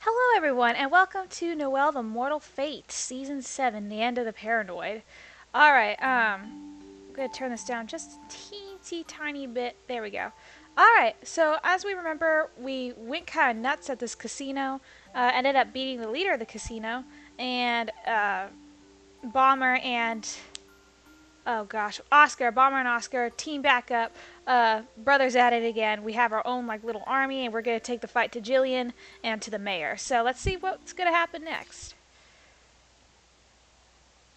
Hello everyone, and welcome to Noel the Mortal Fate, Season 7, The End of the Paranoid. Alright, I'm gonna turn this down just a teensy tiny bit. There we go. Alright, so as we remember, we went kind of nuts at this casino, ended up beating the leader of the casino, and Bomber and Bomber and Oscar team back up. Brothers at it again. We have our own little army, and we're gonna take the fight to Jillian and to the mayor. So let's see what's gonna happen next.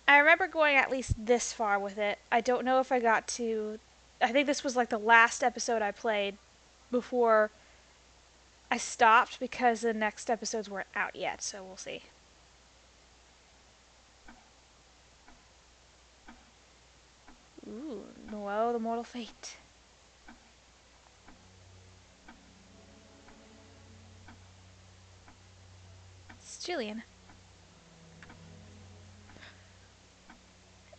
I remember going at least this far with it. I don't know if I got to. I think this was the last episode I played before I stopped because the next episodes weren't out yet. So we'll see. Ooh, Noel, the Mortal Fate. It's Jillian.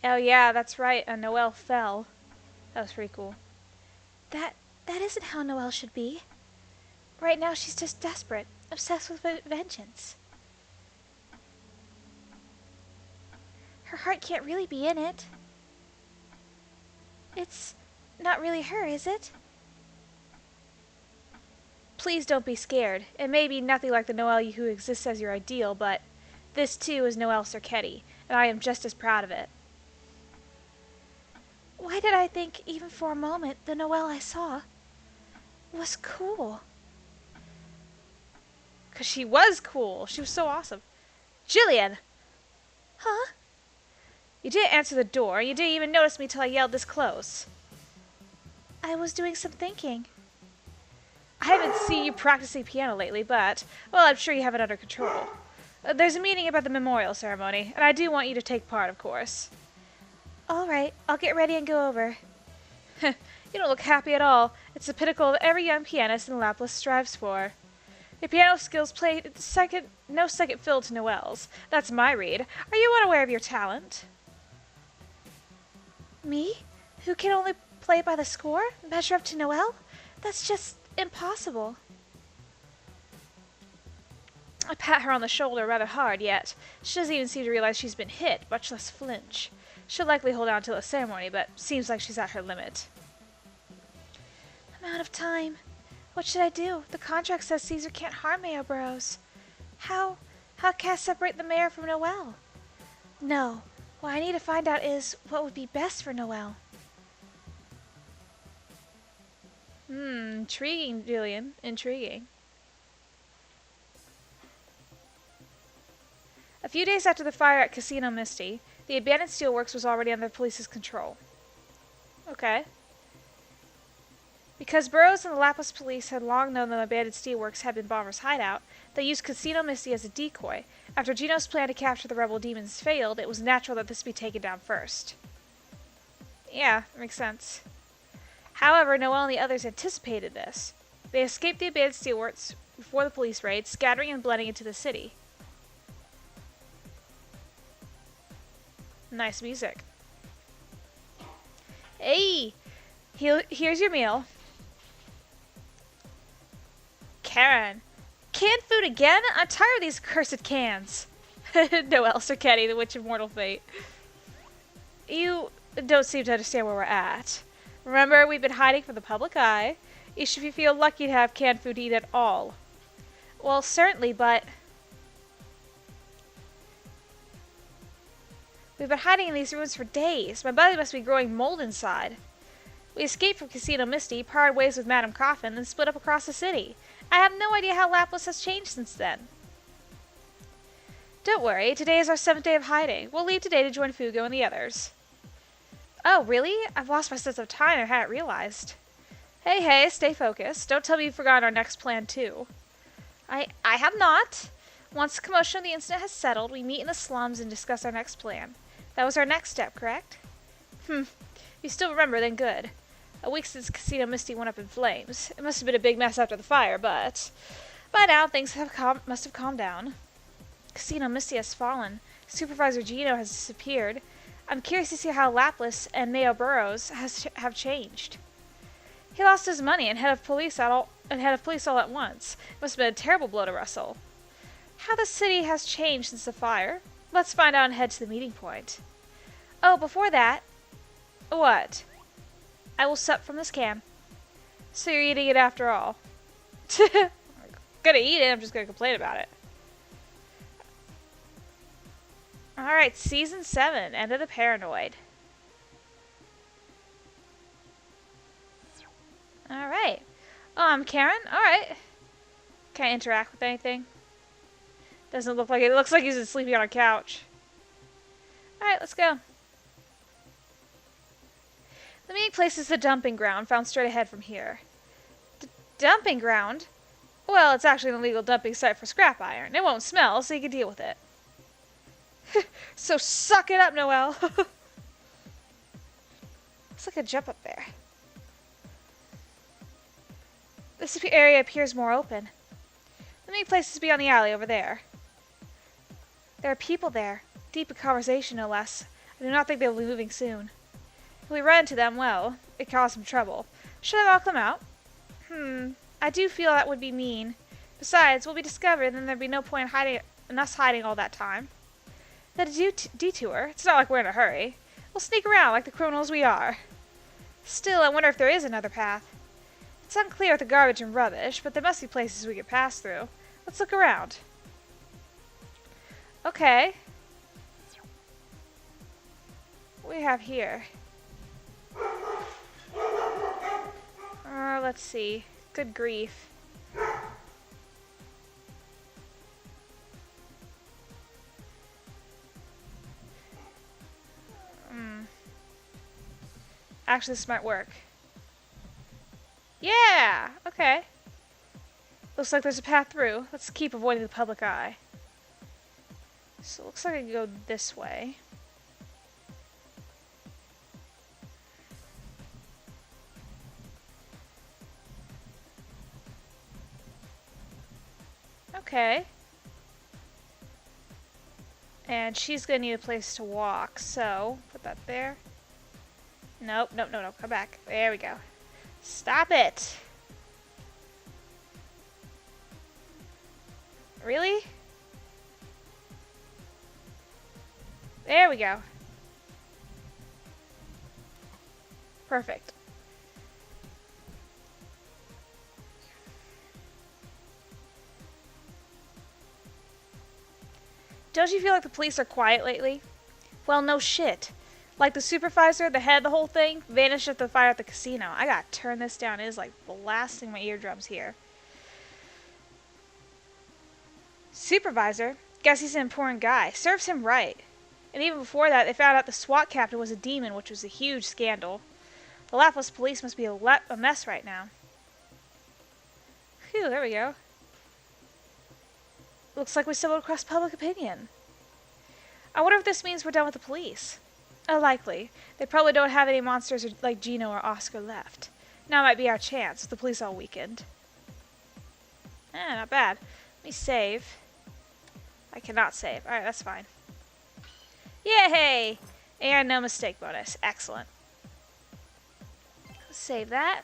Oh yeah, that's right. Noel fell. That was pretty cool. That isn't how Noel should be. Right now she's just desperate, obsessed with vengeance. Her heart can't really be in it. It's not really her, is it? Please don't be scared. It may be nothing like the Noel who exists as your ideal, but this too is Noel Circetti, and I am just as proud of it. Why did I think, even for a moment, the Noel I saw was cool? 'Cause she was cool. She was so awesome. Jillian! Huh? You didn't answer the door. You didn't even notice me till I yelled this close. I was doing some thinking. I haven't seen you practicing piano lately, but, well, I'm sure you have it under control. There's a meeting about the memorial ceremony, and I do want you to take part, of course. All right, I'll get ready and go over. You don't look happy at all. It's the pinnacle of every young pianist in Llhaplus strives for. Your piano skills play no second fiddle to Noel's. That's my read. Are you unaware of your talent? Me? Who can only play by the score? Measure up to Noel? That's just impossible. I pat her on the shoulder rather hard, yet she doesn't even seem to realize she's been hit, much less flinch. She'll likely hold on till the ceremony, but seems like she's at her limit. I'm out of time. What should I do? The contract says Caesar can't harm Mayor Burrows. How can I separate the mayor from Noel? No. What I need to find out is what would be best for Noel. Intriguing, Jillian. Intriguing. A few days after the fire at Casino Misty, the abandoned steelworks was already under the police's control. Okay. Because Burrows and the Llhaplus police had long known the abandoned steelworks had been Bomber's hideout, they used Casino Misty as a decoy. After Gino's plan to capture the rebel demons failed, it was natural that this be taken down first. Yeah, that makes sense. However, Noel and the others anticipated this. They escaped the abandoned steelworks before the police raid, scattering and blending into the city. Nice music. Hey! Here's your meal. Karen. Canned food again? I'm tired of these cursed cans. Noel Circetti, the Witch of Mortal Fate. You don't seem to understand where we're at. Remember, we've been hiding from the public eye. You should feel lucky to have canned food to eat at all. Well, certainly, but we've been hiding in these ruins for days. My body must be growing mold inside. We escaped from Casino Misty, parted ways with Madame Coffin, and split up across the city. I have no idea how Llhaplus has changed since then. Don't worry, today is our 7th day of hiding. We'll leave today to join Fugo and the others. Oh, really? I've lost my sense of time and hadn't realized. Hey, stay focused. Don't tell me you've forgotten our next plan, too. I have not. Once the commotion of the incident has settled, we meet in the slums and discuss our next plan. That was our next step, correct? If you still remember, then good. A week since Casino Misty went up in flames. It must have been a big mess after the fire, but by now things must have calmed down. Casino Misty has fallen. Supervisor Gino has disappeared. I'm curious to see how Llhaplus and Mayor Burrows have changed. He lost his money and head of police all at once. It must have been a terrible blow to Russell. How the city has changed since the fire. Let's find out and head to the meeting point. Oh, before that... What? I will sup from this can. So you're eating it after all. Gonna eat it, I'm just gonna complain about it. Alright, Season 7, End of the Paranoid. Alright. Oh, I'm Karen? Alright. Can I interact with anything? Doesn't look like it. It looks like he's sleeping on a couch. Alright, let's go. The meeting place is the dumping ground, found straight ahead from here. Dumping ground? Well, it's actually an illegal dumping site for scrap iron. It won't smell, so you can deal with it. So suck it up, Noel. Looks like a jump up there. This area appears more open. The main place is to be on the alley over there. There are people there, deep in conversation no less. I do not think they will be moving soon. If we run into them, well, it cause some trouble. Should I lock them out? I do feel that would be mean. Besides, we'll be discovered, then there'd be no point in us hiding all that time. That a detour. It's not like we're in a hurry. We'll sneak around like the criminals we are. Still, I wonder if there is another path. It's unclear with the garbage and rubbish, but there must be places we could pass through. Let's look around. Okay. What do we have here? Let's see. Good grief. Actually, this might work. Yeah! Okay. Looks like there's a path through. Let's keep avoiding the public eye. So it looks like I can go this way. Okay. And she's gonna need a place to walk, so put that there. Nope, nope, no, no, come back. There we go. Stop it! Really? There we go. Perfect. Don't you feel like the police are quiet lately? Well, no shit. Like the supervisor, the head of the whole thing, vanished at the fire at the casino. I gotta turn this down. It is like blasting my eardrums here. Supervisor? Guess he's an important guy. Serves him right. And even before that, they found out the SWAT captain was a demon, which was a huge scandal. The Llhaplus police must be a mess right now. Phew, there we go. Looks like we stumbled across public opinion. I wonder if this means we're done with the police. Likely. They probably don't have any monsters like Gino or Oscar left. Now might be our chance, with the police all weakened. Not bad. Let me save. I cannot save. Alright, that's fine. Yay! And no mistake bonus. Excellent. Save that.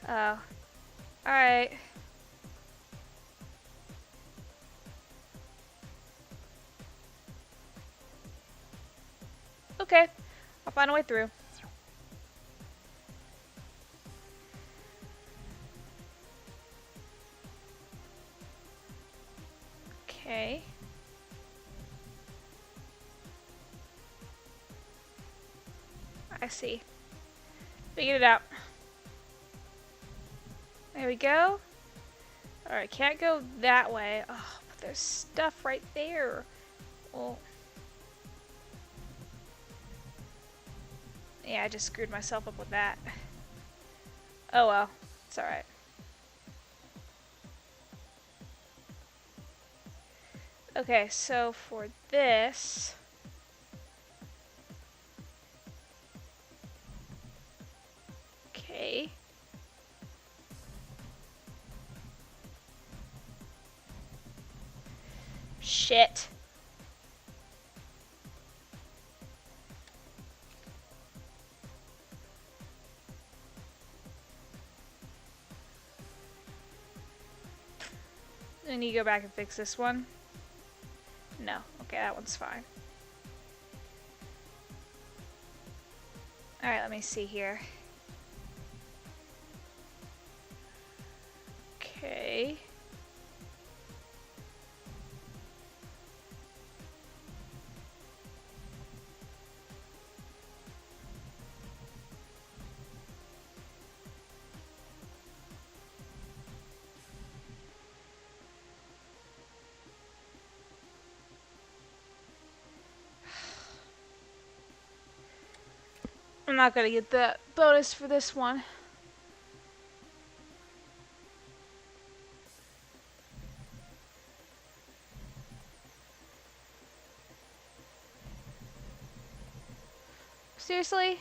Oh. Alright. Okay. I'll find a way through. Okay. I see. Figured it out. There we go. Alright, can't go that way. Oh, but there's stuff right there. Well. Yeah, I just screwed myself up with that. Oh well. It's alright. Okay, so for this... Okay. Shit. I need to go back and fix this one. No. Okay, that one's fine. Alright, let me see here. Okay. I'm not gonna get the bonus for this one. Seriously?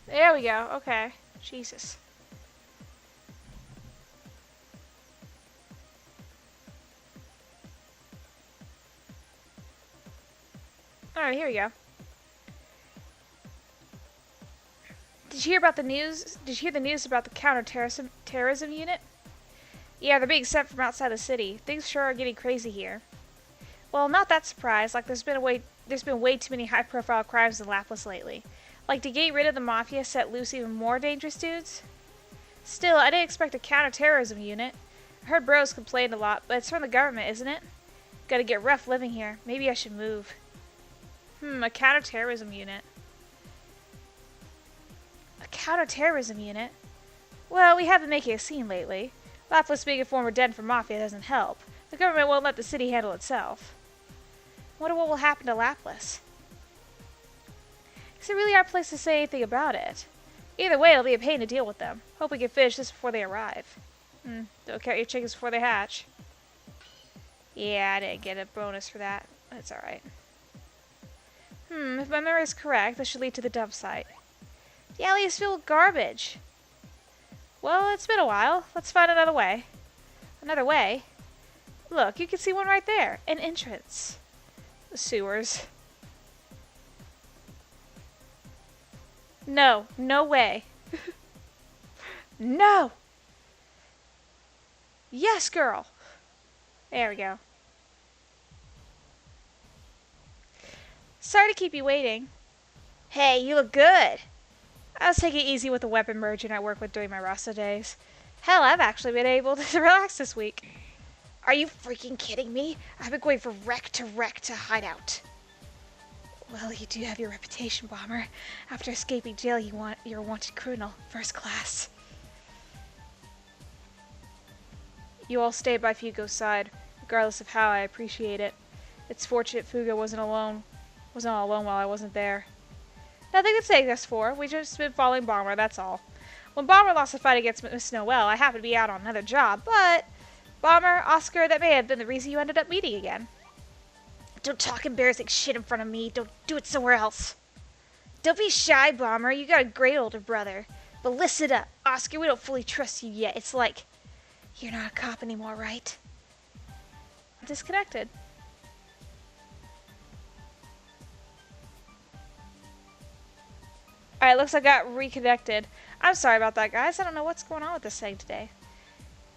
There we go. Okay. Jesus. Alright, here we go. Did you hear about the news? Did you hear the news about the counter-terrorism unit? Yeah, they're being sent from outside the city. Things sure are getting crazy here. Well, not that surprised. Like, there's been way too many high-profile crimes in Llhaplus lately. Like, to get rid of the mafia, set loose even more dangerous dudes? Still, I didn't expect a counter-terrorism unit. I heard bros complained a lot, but it's from the government, isn't it? Gotta get rough living here. Maybe I should move. A counter-terrorism unit. A counter-terrorism unit? Well, we have been making a scene lately. Llhaplus being a former den for mafia doesn't help. The government won't let the city handle itself. Wonder what will happen to Llhaplus. Is there really our place to say anything about it? Either way, it'll be a pain to deal with them. Hope we can finish this before they arrive. Don't count your chickens before they hatch. Yeah, I didn't get a bonus for that. That's alright. If my memory is correct, this should lead to the dump site. The alley is filled with garbage. Well, it's been a while. Let's find another way. Another way? Look, you can see one right there. An entrance. The sewers. No. No way. No! Yes, girl! There we go. Sorry to keep you waiting. Hey, you look good. I was taking it easy with the weapon merchant I work with during my Rasta days. Hell, I've actually been able to relax this week. Are you freaking kidding me? I've been going from wreck to hideout. Well, you do have your reputation, Bomber. After escaping jail, you're a wanted criminal, first class. You all stayed by Fugo's side, regardless of how I appreciate it. It's fortunate Fugo wasn't all alone while I wasn't there. Nothing to thank us for. We just been following Bomber, that's all. When Bomber lost the fight against Miss Noel, I happened to be out on another job, but Bomber, Oscar, that may have been the reason you ended up meeting again. Don't talk embarrassing shit in front of me. Don't do it somewhere else. Don't be shy, Bomber. You got a great older brother. But listen up, Oscar, we don't fully trust you yet. It's like, you're not a cop anymore, right? Disconnected. Alright, looks like I got reconnected. I'm sorry about that, guys. I don't know what's going on with this thing today.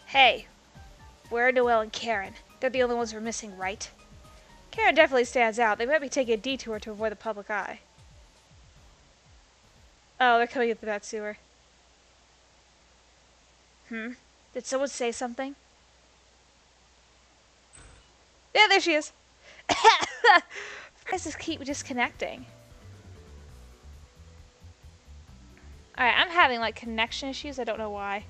Hey, where are Noel and Karen? They're the only ones we're missing, right? Karen definitely stands out. They might be taking a detour to avoid the public eye. Oh, they're coming into that sewer. Did someone say something? Yeah, there she is. Why does this keep disconnecting? Alright, I'm having like connection issues. I don't know why.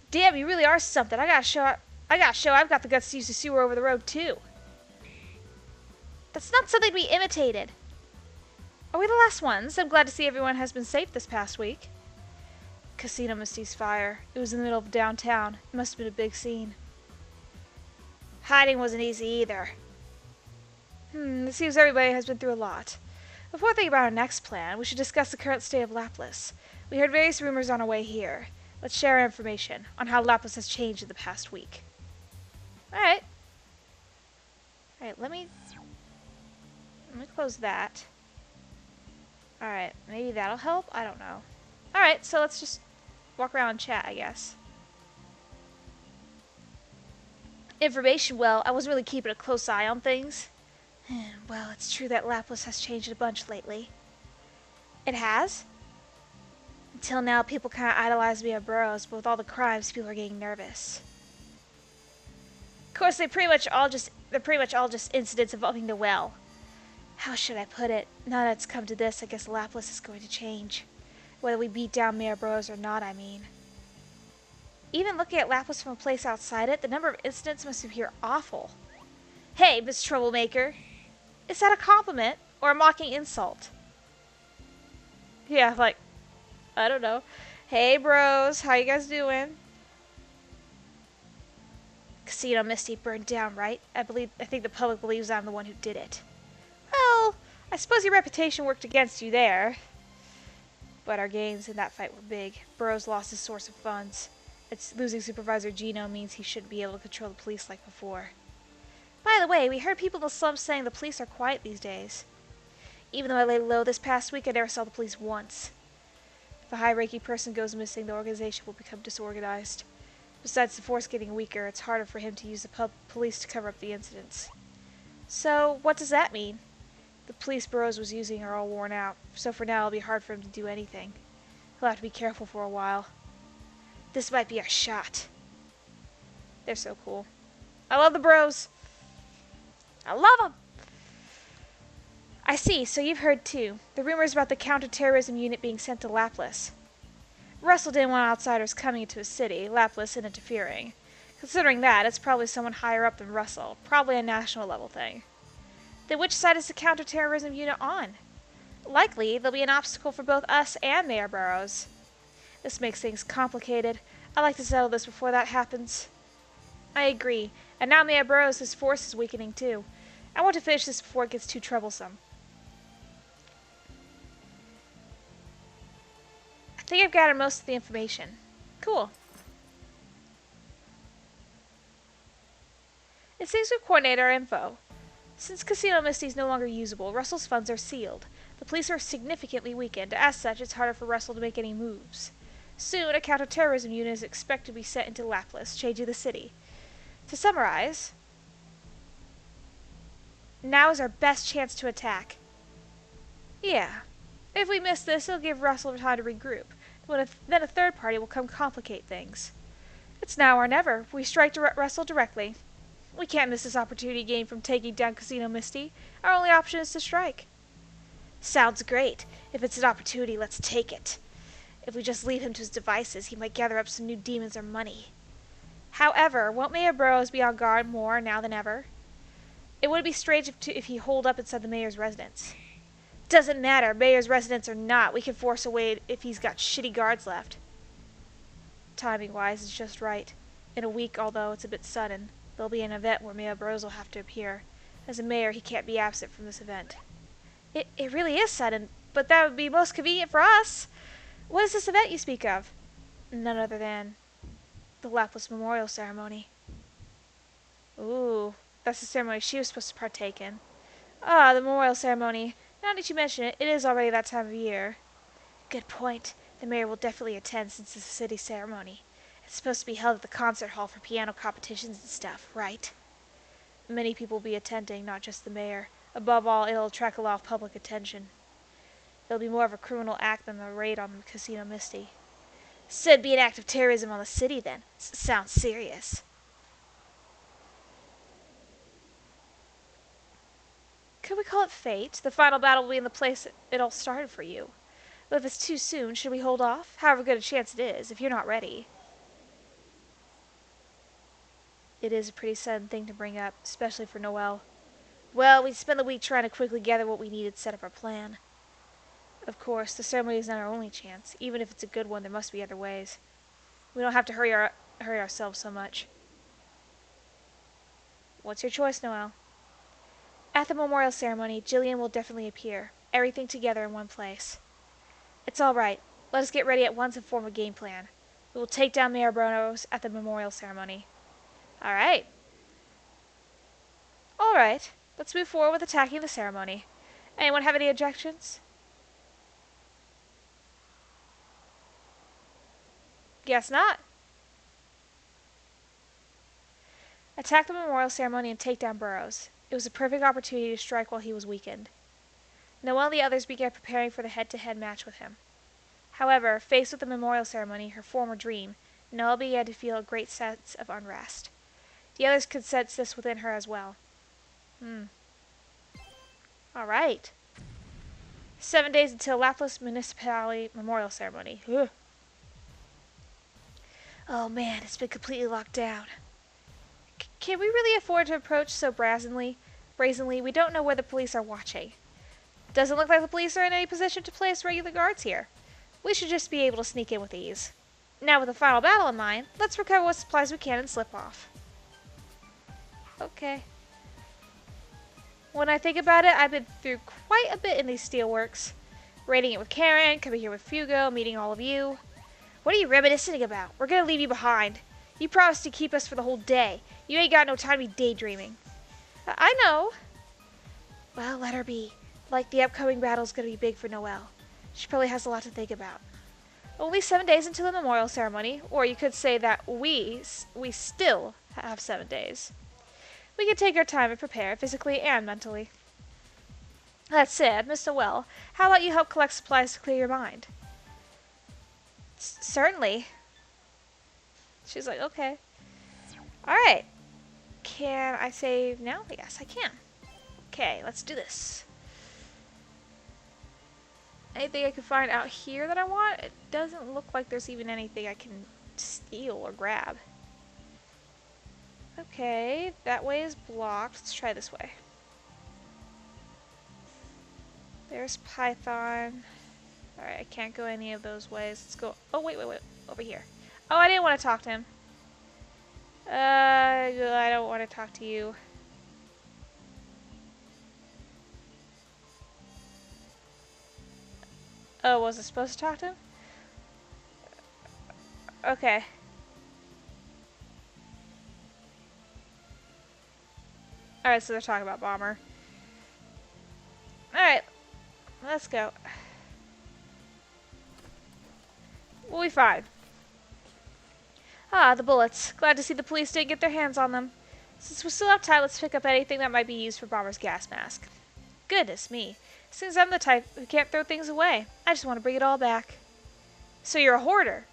Damn, you really are something. I gotta show I've got the guts to use the sewer over the road too. That's not something to be imitated. Are we the last ones? I'm glad to see everyone has been safe this past week. Casino Misty's fire. It was in the middle of downtown. It must have been a big scene. Hiding wasn't easy either. It seems everybody has been through a lot. Before thinking about our next plan, we should discuss the current state of Llhaplus. We heard various rumors on our way here. Let's share our information on how Llhaplus has changed in the past week. Alright. Alright, let me close that. Alright, maybe that'll help? I don't know. Alright, so let's just walk around and chat, I guess. Information, well, I wasn't really keeping a close eye on things. Well, it's true that Llhaplus has changed a bunch lately. It has? Until now, people kind of idolize me at Burrows, but with all the crimes, people are getting nervous. Of course, they're pretty much all just incidents involving the well. How should I put it? Now that it's come to this, I guess Llhaplus is going to change. Whether we beat down Mayor Burrows or not, I mean. Even looking at Llhaplus from a place outside it, the number of incidents must appear awful. Hey, Miss Troublemaker. Is that a compliment or a mocking insult? Yeah, like, I don't know. Hey, bros, how you guys doing? Casino Misty burned down, right? I think the public believes I'm the one who did it. Well, I suppose your reputation worked against you there. But our gains in that fight were big. Burrows lost his source of funds. Losing Supervisor Gino means he shouldn't be able to control the police like before. By the way, we heard people in the slums saying the police are quiet these days. Even though I lay low this past week, I never saw the police once. If a high-ranking person goes missing, the organization will become disorganized. Besides the force getting weaker, it's harder for him to use the police to cover up the incidents. So, what does that mean? The police Burrows was using are all worn out, so for now it'll be hard for him to do anything. He'll have to be careful for a while. This might be our shot. They're so cool. I love the bros. I love them. I see, so you've heard too. The rumors about the counter-terrorism unit being sent to Llhaplus. Russell didn't want outsiders coming into his city, Llhaplus, and interfering. Considering that, it's probably someone higher up than Russell. Probably a national level thing. Then which side is the counter-terrorism unit on? Likely, they'll be an obstacle for both us and Mayor Burrows. This makes things complicated. I'd like to settle this before that happens. I agree. And now Mayor Burrows' force is weakening too. I want to finish this before it gets too troublesome. I think I've gathered most of the information. Cool. It seems we've coordinated our info. Since Casino Misty is no longer usable, Russell's funds are sealed. The police are significantly weakened. As such, it's harder for Russell to make any moves. Soon, a counter-terrorism unit is expected to be sent into Llhaplus, changing the city. To summarize, now is our best chance to attack. Yeah. If we miss this, it'll give Russell time to regroup. Then a third party will come complicate things. It's now or never. We strike Russell directly. We can't miss this opportunity gained from taking down Casino Misty. Our only option is to strike. Sounds great. If it's an opportunity, let's take it. If we just leave him to his devices, he might gather up some new demons or money. However, won't Mayor Burrows be on guard more now than ever? It would be strange if he holed up inside the mayor's residence. Doesn't matter, mayor's residence or not, we can force a way if he's got shitty guards left. Timing-wise, it's just right. In a week, although it's a bit sudden, there'll be an event where Mayor Burrows will have to appear. As a mayor, he can't be absent from this event. It really is sudden, but that would be most convenient for us. What is this event you speak of? None other than the Llhaplus memorial ceremony. Ooh, that's the ceremony she was supposed to partake in. Ah, the memorial ceremony. Now that you mention it, it is already that time of year. Good point. The mayor will definitely attend since it's a city ceremony. It's supposed to be held at the concert hall for piano competitions and stuff, right? Many people will be attending, not just the mayor. Above all, it'll attract a lot of public attention. It'll be more of a criminal act than a raid on Casino Misty. So it'd be an act of terrorism on the city, then. Sounds serious. Could we call it fate? The final battle will be in the place it all started for you. But if it's too soon, should we hold off? However good a chance it is, if you're not ready. It is a pretty sudden thing to bring up, especially for Noel. Well, we spent the week trying to quickly gather what we needed to set up our plan. Of course, the ceremony is not our only chance. Even if it's a good one, there must be other ways. We don't have to hurry ourselves so much. What's your choice, Noel? At the memorial ceremony, Jillian will definitely appear. Everything together in one place. It's all right. Let us get ready at once and form a game plan. We will take down Mayor Burrows at the memorial ceremony. All right. All right. Let's move forward with attacking the ceremony. Anyone have any objections? Guess not. Attack the memorial ceremony and take down Burrows. It was a perfect opportunity to strike while he was weakened. Noel and the others began preparing for the head-to-head match with him. However, faced with the memorial ceremony, her former dream, Noel began to feel a great sense of unrest. The others could sense this within her as well. Alright. 7 days until Llhaplus Municipality Memorial Ceremony. Ugh. Oh man, it's been completely locked down. Can we really afford to approach so brazenly? We don't know where the police are watching. Doesn't look like the police are in any position to place regular guards here. We should just be able to sneak in with ease. Now with the final battle in mind, let's recover what supplies we can and slip off. Okay. When I think about it, I've been through quite a bit in these steelworks. Raiding it with Karen, coming here with Fugo, meeting all of you. What are you reminiscing about? We're gonna leave you behind. You promised to keep us for the whole day. You ain't got no time to be daydreaming. I know. Well, let her be. Like, the upcoming battle's gonna be big for Noel. She probably has a lot to think about. Only 7 days until the memorial ceremony, or you could say that we still have 7 days. We can take our time and prepare, physically and mentally. That said, Miss Noel, how about you help collect supplies to clear your mind? Certainly. She's like, okay. Alright. Can I save now? Yes, I can. Okay, let's do this. Anything I can find out here that I want? It doesn't look like there's even anything I can steal or grab. Okay, that way is blocked. Let's try this way. There's Python. Alright, I can't go any of those ways. Let's go. Oh, wait. Over here. Oh, I didn't want to talk to him. I don't want to talk to you. Oh, was I supposed to talk to him? Okay. Alright, so they're talking about Bomber. Alright, let's go. We'll be fine. Ah, the bullets. Glad to see the police didn't get their hands on them. Since we still have time, let's pick up anything that might be used for Bomber's gas mask. Goodness me. Since I'm the type who can't throw things away, I just want to bring it all back. So you're a hoarder.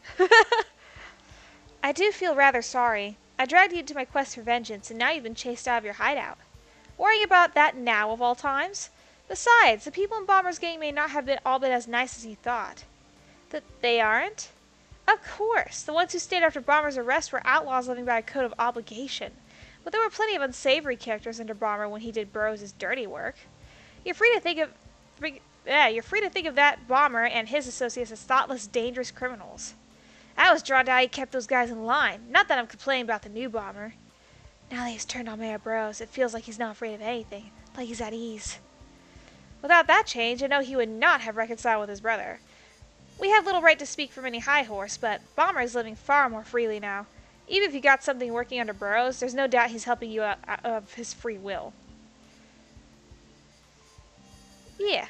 I do feel rather sorry. I dragged you into my quest for vengeance, and now you've been chased out of your hideout. Worrying about that now of all times? Besides, the people in Bomber's gang may not have been all been as nice as you thought. That they aren't? Of course, the ones who stayed after Bomber's arrest were outlaws living by a code of obligation. But there were plenty of unsavory characters under Bomber when he did Burrows' dirty work. You're free to think of that Bomber and his associates as thoughtless, dangerous criminals. I was drawn to how he kept those guys in line. Not that I'm complaining about the new Bomber. Now that he's turned on Mayor Burrows, it feels like he's not afraid of anything, like he's at ease. Without that change, I know he would not have reconciled with his brother. We have little right to speak from any high horse, but Bomber is living far more freely now. Even if you got something working under Burrows, there's no doubt he's helping you out of his free will. Yeah.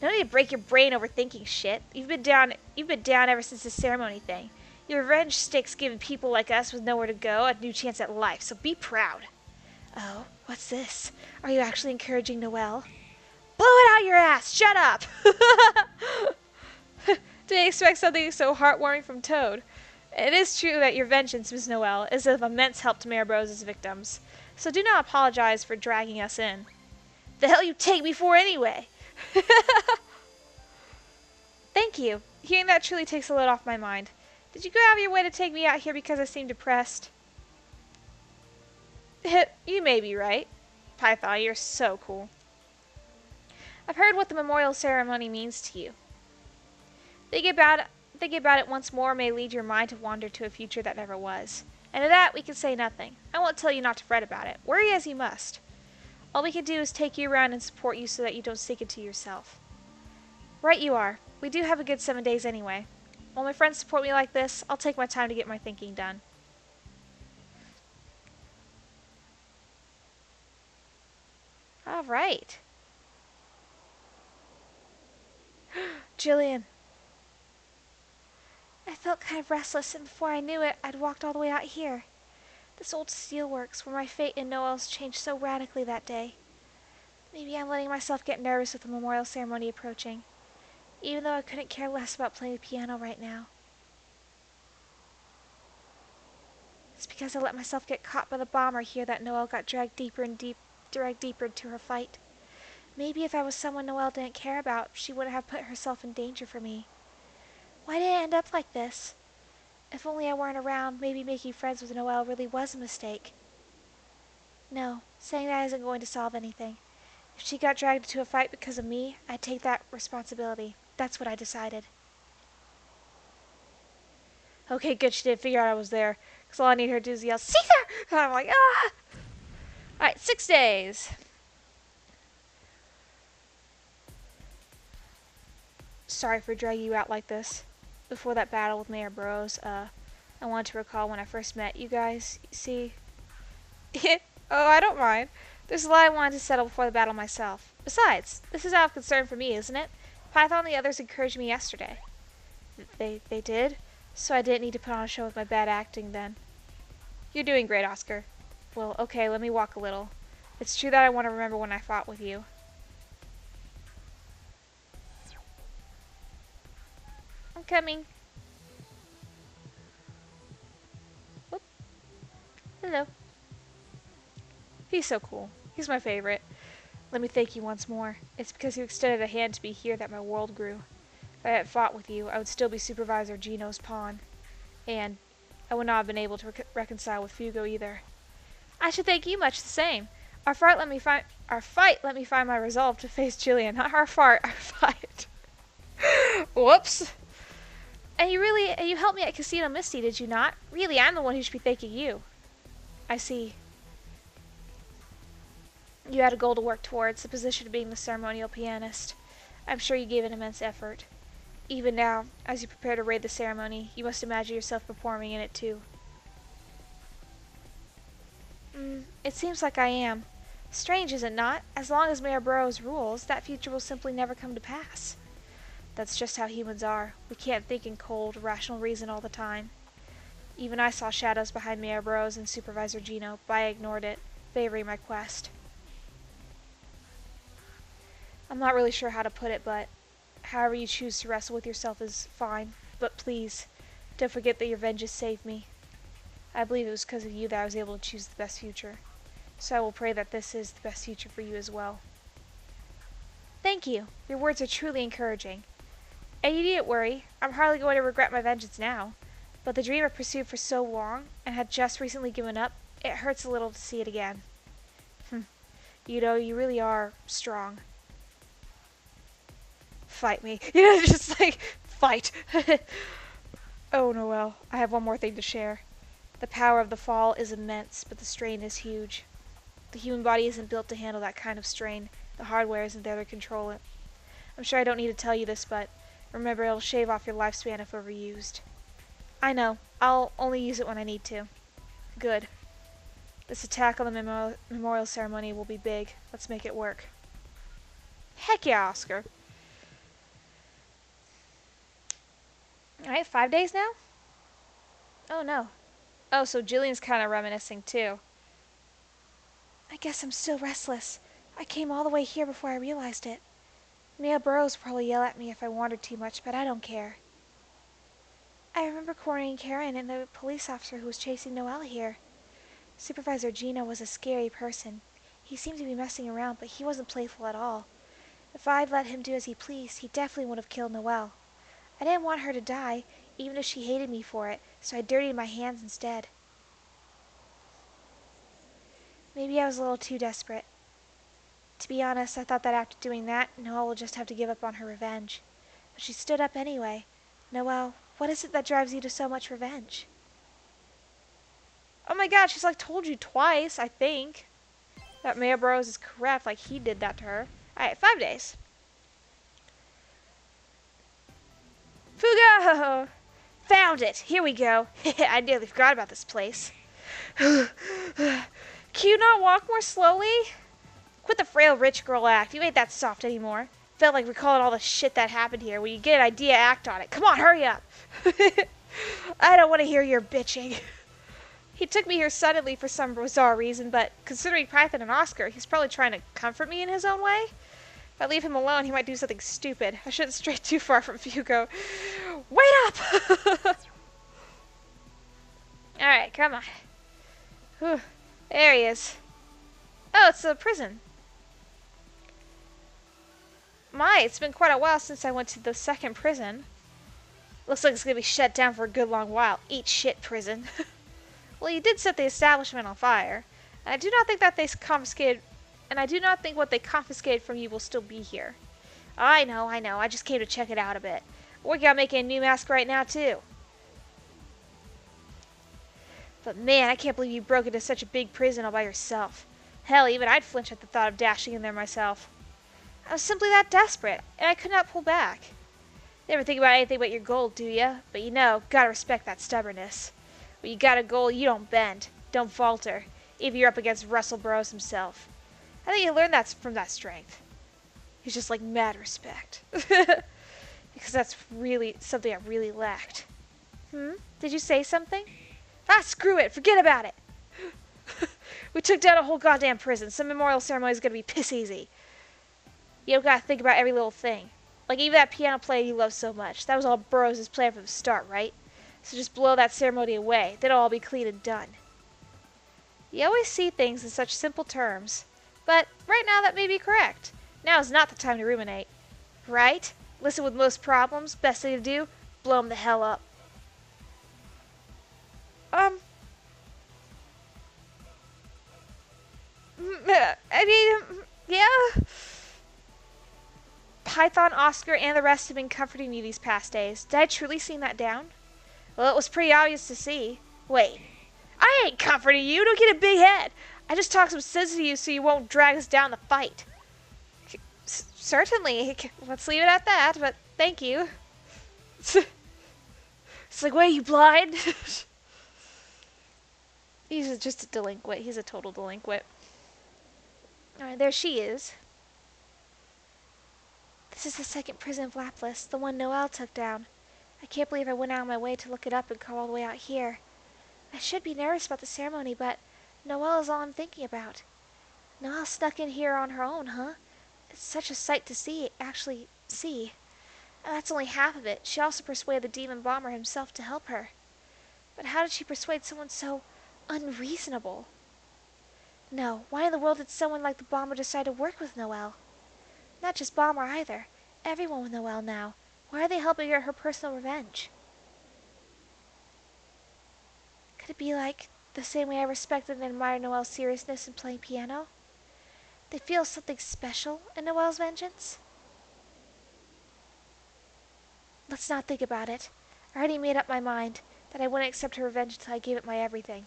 No need to break your brain overthinking shit. You've been down ever since the ceremony thing. Your revenge sticks giving people like us with nowhere to go a new chance at life, so be proud. Oh, what's this? Are you actually encouraging Noel? Blow it out your ass! Shut up! Didn't expect something so heartwarming from Toad. It is true that your vengeance, Miss Noel, is of immense help to Mayor Burrows' victims, so do not apologize for dragging us in. The hell you take me for anyway? Thank you. Hearing that truly takes a load off my mind. Did you go out of your way to take me out here because I seem depressed? You may be right. Python, you're so cool. I've heard what the memorial ceremony means to you. Thinking about it once more may lead your mind to wander to a future that never was. And of that we can say nothing. I won't tell you not to fret about it. Worry as you must. All we can do is take you around and support you so that you don't sink into yourself. Right you are. We do have a good 7 days anyway. While my friends support me like this, I'll take my time to get my thinking done. Alright. Jillian. I felt kind of restless, and before I knew it, I'd walked all the way out here. This old steelworks, where my fate and Noel's changed so radically that day. Maybe I'm letting myself get nervous with the memorial ceremony approaching, even though I couldn't care less about playing the piano right now. It's because I let myself get caught by the bomber here that Noel got dragged deeper into her fight. Maybe if I was someone Noel didn't care about, she wouldn't have put herself in danger for me. Why did it end up like this? If only I weren't around, maybe making friends with Noel really was a mistake. No, saying that isn't going to solve anything. If she got dragged into a fight because of me, I'd take that responsibility. That's what I decided. Okay, good, she did figure out I was there. Because all I need her to do is yell, Caesar! And I'm like, ah! Alright, 6 days. Sorry for dragging you out like this. Before that battle with Mayor Bros, I wanted to recall when I first met you guys. See? Oh, I don't mind. There's a lot I wanted to settle before the battle myself. Besides, this is out of concern for me, isn't it? Python and the others encouraged me yesterday. They did? So I didn't need to put on a show with my bad acting then. You're doing great, Oscar. Well, okay, let me walk a little. It's true that I want to remember when I fought with you. I'm coming. Whoop. Hello. He's so cool. He's my favorite. Let me thank you once more. It's because you extended a hand to me here that my world grew. If I hadn't fought with you, I would still be Supervisor Gino's pawn. And I would not have been able to reconcile with Fugo either. I should thank you much the same. Our fight let me find my resolve to face Jillian. Not our fight. Whoops. And you helped me at Casino Misty, did you not? Really, I'm the one who should be thanking you. I see. You had a goal to work towards, the position of being the ceremonial pianist. I'm sure you gave an immense effort. Even now, as you prepare to raid the ceremony, you must imagine yourself performing in it too. It seems like I am. Strange, is it not? As long as Mayor Burroughs rules, that future will simply never come to pass. That's just how humans are. We can't think in cold, rational reason all the time. Even I saw shadows behind Mayor Burroughs and Supervisor Gino, but I ignored it, favoring my quest. I'm not really sure how to put it, but however you choose to wrestle with yourself is fine. But please, don't forget that your vengeance saved me. I believe it was because of you that I was able to choose the best future. So I will pray that this is the best future for you as well. Thank you. Your words are truly encouraging. And you needn't worry. I'm hardly going to regret my vengeance now. But the dream I pursued for so long, and had just recently given up, it hurts a little to see it again. You know, you really are strong. Fight me. Just like, fight. Oh, Noel, I have one more thing to share. The power of the fall is immense, but the strain is huge. The human body isn't built to handle that kind of strain. The hardware isn't there to control it. I'm sure I don't need to tell you this, but remember, it'll shave off your lifespan if overused. I know. I'll only use it when I need to. Good. This attack on the memorial ceremony will be big. Let's make it work. Heck yeah, Oscar. Alright, 5 days now? Oh, no. Oh, so Jillian's kind of reminiscing, too. I guess I'm still restless. I came all the way here before I realized it. Mayor Burroughs will probably yell at me if I wandered too much, but I don't care. I remember cornering Karen and the police officer who was chasing Noel here. Supervisor Gino was a scary person. He seemed to be messing around, but he wasn't playful at all. If I'd let him do as he pleased, he definitely would have killed Noel. I didn't want her to die, even if she hated me for it, so I dirtied my hands instead. Maybe I was a little too desperate. To be honest, I thought that after doing that, Noel would just have to give up on her revenge. But she stood up anyway. Noel, what is it that drives you to so much revenge? Oh my god, she's like told you twice, I think. That Mayor Burroughs is correct, like he did that to her. Alright, 5 days. Fugo! Found it! Here we go. I nearly forgot about this place. Can you not walk more slowly? Quit the frail rich girl act. You ain't that soft anymore. Felt like recalling all the shit that happened here. When you get an idea, act on it. Come on, hurry up. I don't want to hear your bitching. He took me here suddenly for some bizarre reason, but considering Python and Oscar, he's probably trying to comfort me in his own way. If I leave him alone, he might do something stupid. I shouldn't stray too far from Fugo. Wait up! Alright, come on. Whew. There he is. Oh, it's a prison. My, it's been quite a while since I went to the second prison. Looks like it's gonna be shut down for a good long while. Eat shit, prison. Well, you did set the establishment on fire. And I do not think what they confiscated from you will still be here. I know. I just came to check it out a bit. Working on making a new mask right now, too. But man, I can't believe you broke into such a big prison all by yourself. Hell, even I'd flinch at the thought of dashing in there myself. I was simply that desperate, and I could not pull back. Never think about anything but your goal, do ya? But you know, gotta respect that stubbornness. When you got a goal, you don't bend, don't falter, even you're up against Russell Burroughs himself. I think you learned that from that strength. He's just like mad respect. Because that's really something I really lacked. Did you say something? Ah, screw it, forget about it. We took down a whole goddamn prison. Some memorial ceremony is gonna be piss easy. You don't gotta think about every little thing. Like even that piano player you love so much. That was all Burroughs' plan from the start, right? So just blow that ceremony away. Then it'll all be clean and done. You always see things in such simple terms. But right now that may be correct. Now is not the time to ruminate. Right? Listen, with most problems, best thing to do, blow them the hell up. I mean, yeah. Python, Oscar, and the rest have been comforting me these past days. Did I truly seem that down? Well, it was pretty obvious to see. Wait, I ain't comforting you. Don't get a big head. I just talked some sense to you so you won't drag us down the fight. Certainly. Let's leave it at that, but thank you. It's like, wait, you blind? He's just a delinquent. He's a total delinquent. Alright, there she is. This is the second prison of Llhaplus, the one Noel took down. I can't believe I went out of my way to look it up and come all the way out here. I should be nervous about the ceremony, but Noel is all I'm thinking about. Noel snuck in here on her own, huh? It's such a sight to actually see. And that's only half of it. She also persuaded the demon bomber himself to help her. But how did she persuade someone so unreasonable? No, why in the world did someone like the bomber decide to work with Noel? Not just Bomber either. Everyone with Noel now. Why are they helping her personal revenge? Could it be like the same way I respected and admired Noel's seriousness in playing piano? They feel something special in Noel's vengeance? Let's not think about it. I already made up my mind that I wouldn't accept her revenge until I gave it my everything.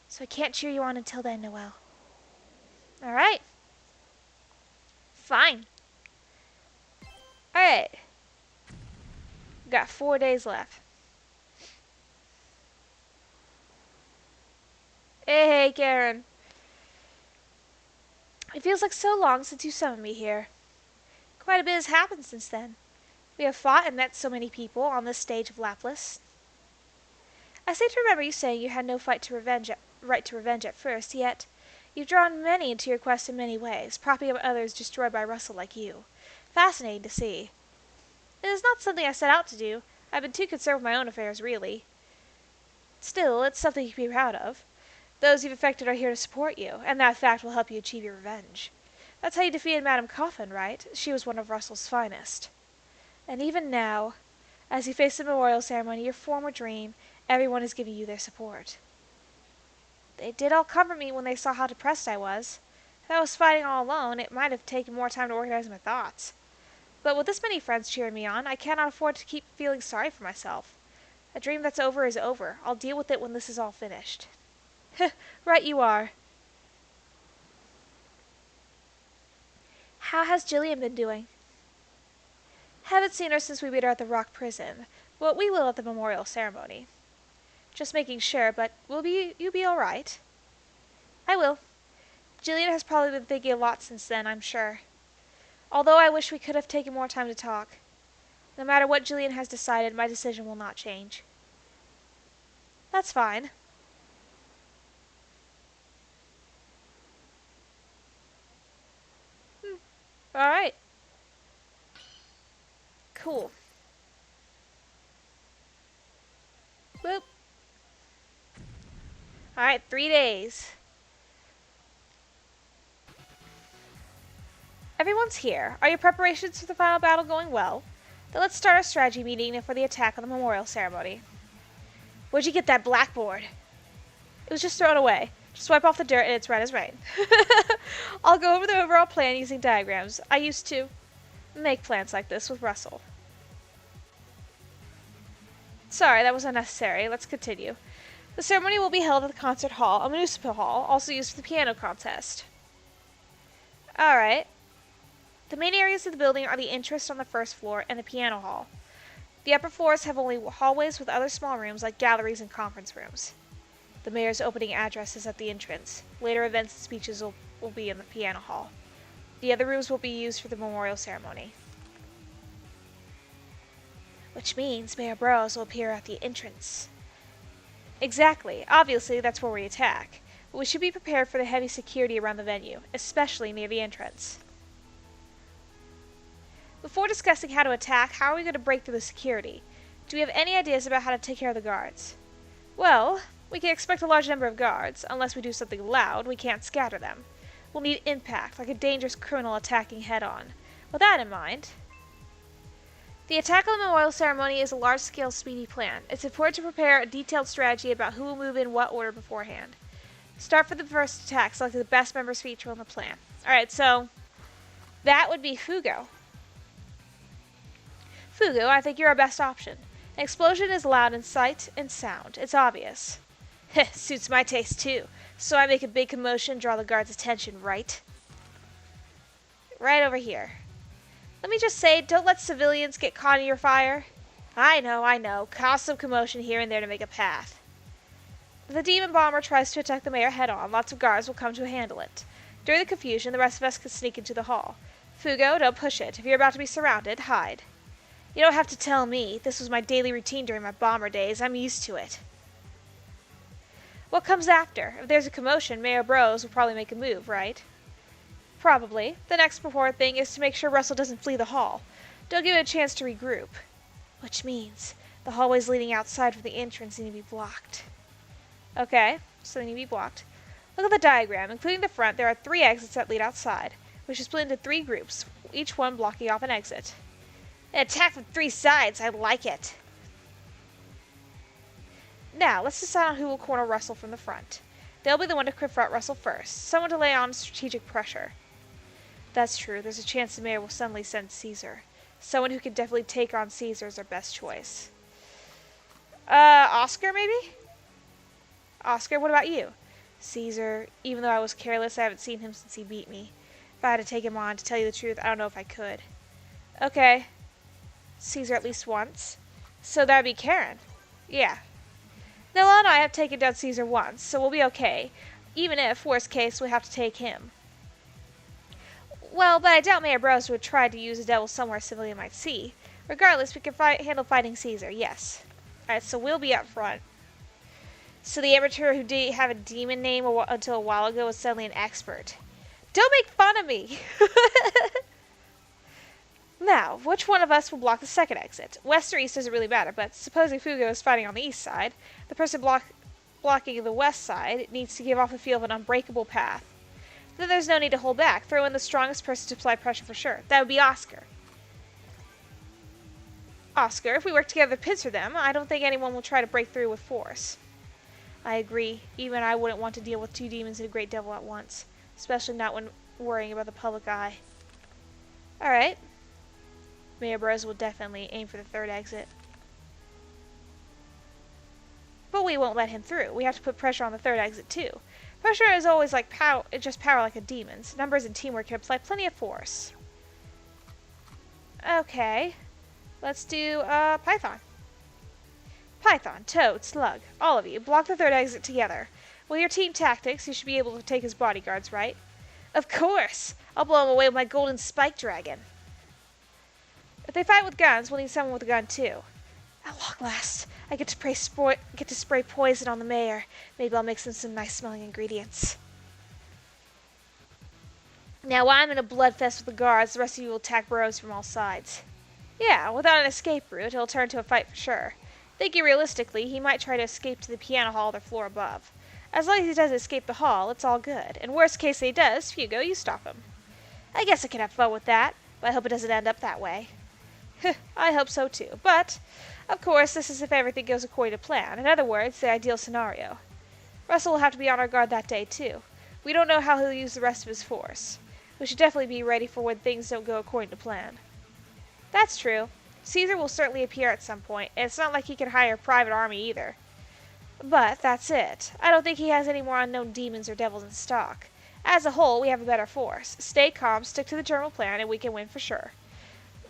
So I can't cheer you on until then, Noel. Alright. Fine. Alright. Got 4 days left. Hey, Karen. It feels like so long since you summoned me here. Quite a bit has happened since then. We have fought and met so many people on this stage of Llhaplus. I seem to remember you saying you had no right to revenge at first, yet you've drawn many into your quest in many ways, propping up others destroyed by Russell like you. Fascinating to see. It is not something I set out to do. I've been too concerned with my own affairs, really. Still, it's something you can be proud of. Those you've affected are here to support you, and that fact will help you achieve your revenge. That's how you defeated Madame Coffin, right? She was one of Russell's finest. And even now, as you face the memorial ceremony, your former dream, everyone is giving you their support. They did all comfort me when they saw how depressed I was. If I was fighting all alone, it might have taken more time to organize my thoughts. But with this many friends cheering me on, I cannot afford to keep feeling sorry for myself. A dream that's over is over. I'll deal with it when this is all finished. Right you are. How has Jillian been doing? Haven't seen her since we beat her at the Rock Prison, but we will at the memorial ceremony. Just making sure, but you be all right? I will. Jillian has probably been thinking a lot since then, I'm sure. Although I wish we could have taken more time to talk. No matter what Jillian has decided, my decision will not change. That's fine. Alright. Cool. Boop. Alright, 3 days. Everyone's here. Are your preparations for the final battle going well? Then let's start our strategy meeting for the attack on the memorial ceremony. Where'd you get that blackboard? It was just thrown away. Just wipe off the dirt and it's right as rain. I'll go over the overall plan using diagrams. I used to make plans like this with Russell. Sorry, that was unnecessary. Let's continue. The ceremony will be held at the concert hall, a municipal hall, also used for the piano contest. Alright. The main areas of the building are the entrance on the first floor and the piano hall. The upper floors have only hallways with other small rooms like galleries and conference rooms. The mayor's opening address is at the entrance. Later events and speeches will be in the piano hall. The other rooms will be used for the memorial ceremony. Which means Mayor Burroughs will appear at the entrance. Exactly. Obviously, that's where we attack. But we should be prepared for the heavy security around the venue, especially near the entrance. Before discussing how to attack, how are we going to break through the security? Do we have any ideas about how to take care of the guards? Well, we can expect a large number of guards. Unless we do something loud, we can't scatter them. We'll need impact, like a dangerous criminal attacking head-on. With that in mind, the attack on the memorial ceremony is a large-scale, speedy plan. It's important to prepare a detailed strategy about who will move in what order beforehand. Start for the first attack, select the best members feature on the plan. Alright, so that would be Fugo. Fugo, I think you're our best option. An explosion is loud in sight and sound. It's obvious. Heh, suits my taste too. So I make a big commotion, draw the guards' attention, right? Right over here. Let me just say, don't let civilians get caught in your fire. I know. Cause some commotion here and there to make a path. If the demon bomber tries to attack the mayor head-on, lots of guards will come to handle it. During the confusion, the rest of us can sneak into the hall. Fugo, don't push it. If you're about to be surrounded, hide. You don't have to tell me. This was my daily routine during my bomber days. I'm used to it. What comes after? If there's a commotion, Mayor Burroughs will probably make a move, right? Probably. The next important thing is to make sure Russell doesn't flee the hall. Don't give it a chance to regroup. Which means the hallways leading outside from the entrance need to be blocked. Okay, so they need to be blocked. Look at the diagram. Including the front, there are 3 exits that lead outside, which is split into 3 groups, each one blocking off an exit. An attack from 3 sides. I like it. Now, let's decide on who will corner Russell from the front. They'll be the one to confront Russell first. Someone to lay on strategic pressure. That's true. There's a chance the mayor will suddenly send Caesar. Someone who can definitely take on Caesar is our best choice. Oscar, maybe? Oscar, what about you? Caesar, even though I was careless, I haven't seen him since he beat me. If I had to take him on, to tell you the truth, I don't know if I could. Okay. Caesar at least once. So that'd be Karen. Yeah. Noel and I have taken down Caesar once, so we'll be okay. Even if, worst case, we have to take him. Well, but I doubt Mayor Burroughs would try to use a devil somewhere a civilian might see. Regardless, we can handle fighting Caesar, yes. Alright, so we'll be up front. So the amateur who didn't have a demon name until a while ago is suddenly an expert. Don't make fun of me! Now, which one of us will block the second exit? West or east doesn't really matter, but supposing Fugo is fighting on the east side, the person blocking the west side needs to give off a feel of an unbreakable path. Then there's no need to hold back. Throw in the strongest person to apply pressure for sure. That would be Oscar. Oscar, if we work together to pincer them, I don't think anyone will try to break through with force. I agree. Even I wouldn't want to deal with 2 demons and a great devil at once. Especially not when worrying about the public eye. Alright. Mayor Burroughs will definitely aim for the third exit. But we won't let him through. We have to put pressure on the third exit too. Pressure is always like power, just power like a demon's. Numbers and teamwork can apply plenty of force. Okay. Let's do Python. Python, Toad, Slug, all of you, block the third exit together. With your team tactics, you should be able to take his bodyguards, right? Of course! I'll blow him away with my golden spike dragon. If they fight with guns, we'll need someone with a gun too. At long last, I get to spray poison on the mayor. Maybe I'll mix in some nice smelling ingredients. Now, while I'm in a bloodfest with the guards, the rest of you will attack Burrows from all sides. Yeah, without an escape route, it'll turn into a fight for sure. Thinking realistically, he might try to escape to the piano hall or the floor above. As long as he doesn't escape the hall, it's all good. And worst case he does, Hugo, you stop him. I guess I can have fun with that, but I hope it doesn't end up that way. I hope so too, but, of course, this is if everything goes according to plan. In other words, the ideal scenario. Russell will have to be on our guard that day too. We don't know how he'll use the rest of his force. We should definitely be ready for when things don't go according to plan. That's true. Caesar will certainly appear at some point, and it's not like he can hire a private army either. But that's it. I don't think he has any more unknown demons or devils in stock. As a whole, we have a better force. Stay calm, stick to the general plan, and we can win for sure.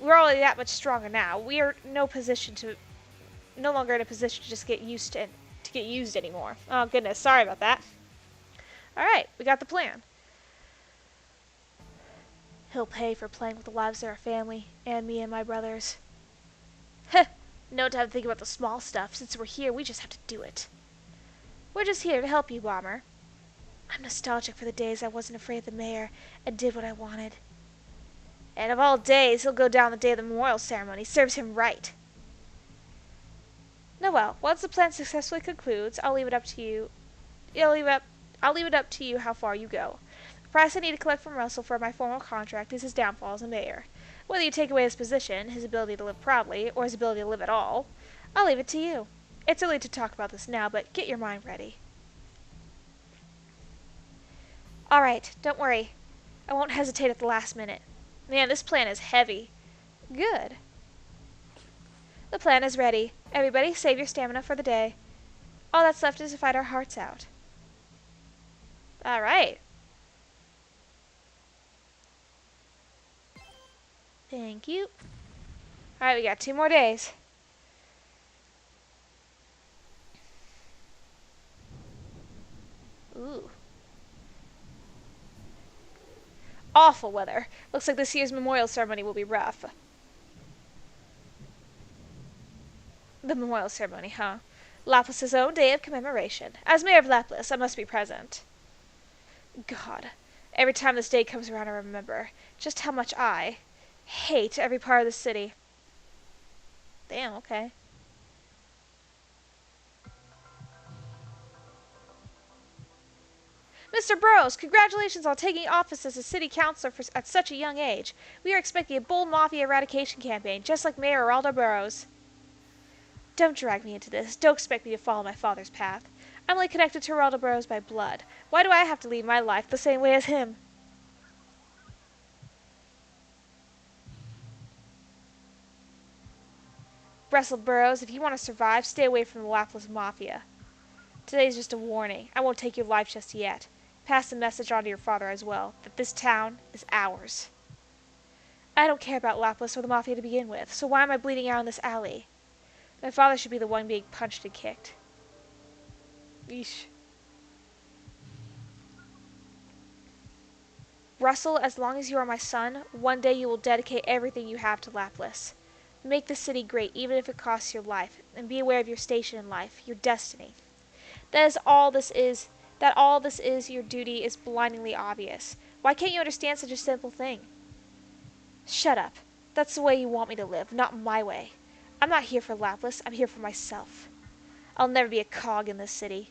We're already that much stronger now. We are no longer in a position to just get used anymore. Oh goodness, sorry about that. All right, we got the plan. He'll pay for playing with the lives of our family, and me and my brothers. Heh, no time to think about the small stuff. Since we're here, we just have to do it. We're just here to help you, Bomber. I'm nostalgic for the days I wasn't afraid of the mayor and did what I wanted. And of all days, he'll go down the day of the memorial ceremony. Serves him right. Noel, once the plan successfully concludes, I'll leave it up to you. I'll leave it up to you how far you go. The price I need to collect from Russell for my formal contract is his downfall as a mayor. Whether you take away his position, his ability to live proudly, or his ability to live at all, I'll leave it to you. It's early to talk about this now, but get your mind ready. All right, don't worry. I won't hesitate at the last minute. Man, this plan is heavy. Good. The plan is ready. Everybody, save your stamina for the day. All that's left is to fight our hearts out. All right. Thank you. All right, we got 2 more days. Ooh. Awful weather. Looks like this year's memorial ceremony will be rough. The memorial ceremony, huh? Llhaplus' own day of commemoration. As mayor of Llhaplus, I must be present. God, every time this day comes around I remember just how much I hate every part of the city. Damn, okay. Mr. Burrows, congratulations on taking office as a city councilor at such a young age. We are expecting a bold mafia eradication campaign, just like Mayor Geraldo Burrows. Don't drag me into this. Don't expect me to follow my father's path. I'm only connected to Geraldo Burrows by blood. Why do I have to lead my life the same way as him? Russell Burrows, if you want to survive, stay away from the Llhaplus Mafia. Today's just a warning. I won't take your life just yet. Pass the message on to your father as well, that this town is ours. I don't care about Llhaplus or the Mafia to begin with, so why am I bleeding out in this alley? My father should be the one being punched and kicked. Yeesh. Russell, as long as you are my son, one day you will dedicate everything you have to Llhaplus. Make the city great, even if it costs your life, and be aware of your station in life, your destiny. That all this is, your duty is blindingly obvious. Why can't you understand such a simple thing? Shut up. That's the way you want me to live, not my way. I'm not here for Llhaplus, I'm here for myself. I'll never be a cog in this city.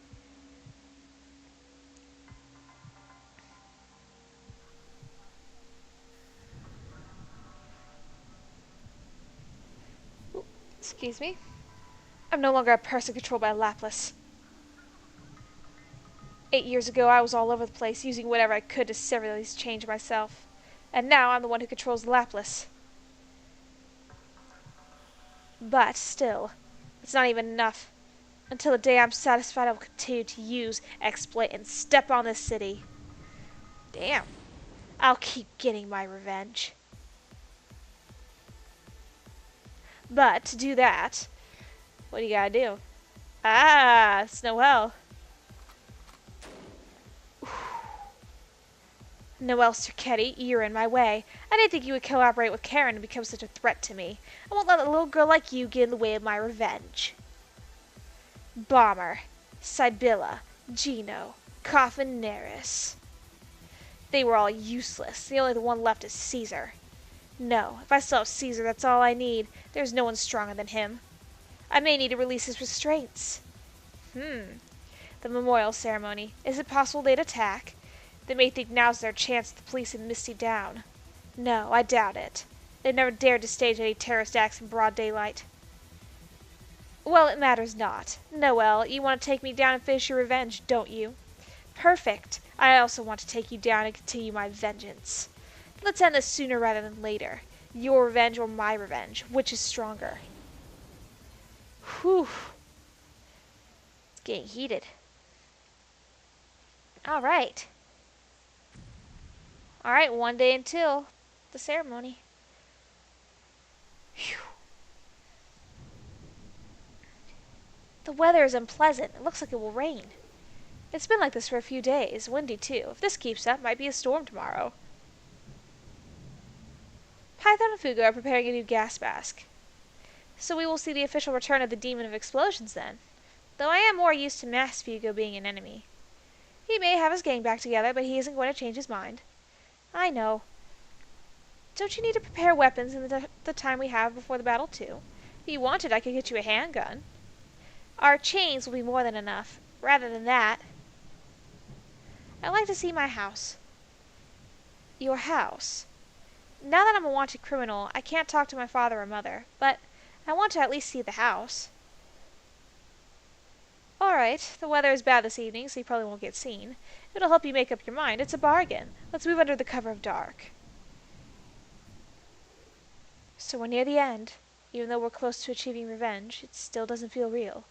Ooh, excuse me. I'm no longer a person controlled by Llhaplus. 8 years ago, I was all over the place, using whatever I could to severely change myself. And now I'm the one who controls Llhaplus. But, still, it's not even enough. Until the day I'm satisfied, I will continue to use, exploit, and step on this city. Damn. I'll keep getting my revenge. But, to do that, what do you gotta do? Ah, it's Noel. Noel Circetti, you're in my way. I didn't think you would collaborate with Karen and become such a threat to me. I won't let a little girl like you get in the way of my revenge. Bomber, Sibylla, Gino, Coffin Neris. They were all useless. The only one left is Caesar. No, if I still have Caesar, that's all I need. There's no one stronger than him. I may need to release his restraints. The memorial ceremony. Is it possible they'd attack? They may think now's their chance to police and Misty down. No, I doubt it. They've never dared to stage any terrorist acts in broad daylight. Well, it matters not. Noel, you want to take me down and finish your revenge, don't you? Perfect. I also want to take you down and continue my vengeance. Let's end this sooner rather than later. Your revenge or my revenge. Which is stronger? Whew. It's getting heated. Alright. Alright, one day until the ceremony. Whew. The weather is unpleasant. It looks like it will rain. It's been like this for a few days. Windy, too. If this keeps up, might be a storm tomorrow. Python and Fugo are preparing a new gas mask. So we will see the official return of the Demon of Explosions then. Though I am more used to Mass Fugo being an enemy. He may have his gang back together, but he isn't going to change his mind. I know. Don't you need to prepare weapons in the time we have before the battle, too? If you wanted, I could get you a handgun. Our chains will be more than enough. Rather than that, I'd like to see my house. Your house? Now that I'm a wanted criminal, I can't talk to my father or mother, but I want to at least see the house. Alright, the weather is bad this evening, so you probably won't get seen. It'll help you make up your mind. It's a bargain. Let's move under the cover of dark. So we're near the end. Even though we're close to achieving revenge, it still doesn't feel real.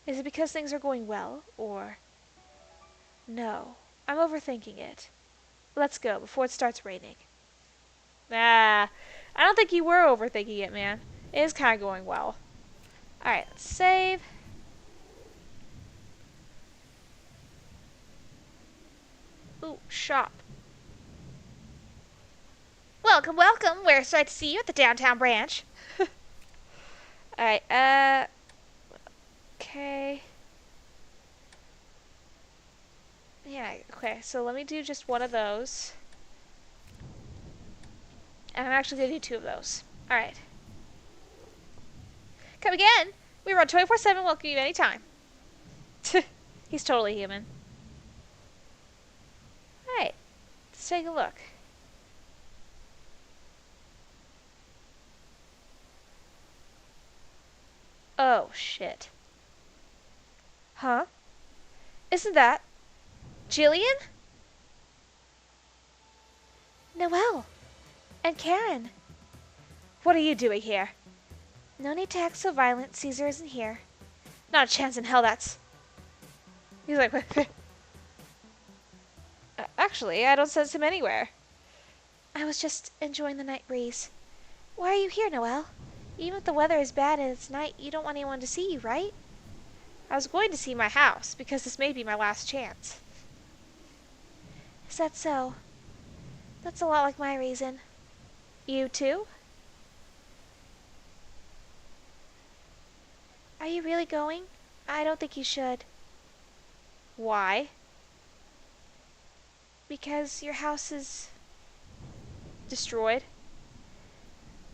Is it because things are going well, or... No, I'm overthinking it. Let's go, before it starts raining. I don't think you were overthinking it, man. It is kind of going well. Alright, let's save. Ooh, shop. Welcome, welcome. We're excited to see you at the downtown branch. Alright, okay. Yeah, okay, so let me do just one of those. And I'm actually going to do two of those. Alright. Come again! We run 24/7, welcome you anytime. He's totally human. Alright, let's take a look. Oh, shit. Huh? Isn't that... Jillian? Noel! And Karen! What are you doing here? No need to act so violent. Caesar isn't here. Not a chance in hell that's... He's like... Actually, I don't sense him anywhere. I was just enjoying the night breeze. Why are you here, Noel? Even if the weather is bad and it's night, you don't want anyone to see you, right? I was going to see my house, because this may be my last chance. Is that so? That's a lot like my reason. You too? Are you really going? I don't think you should. Why? Because your house is... destroyed.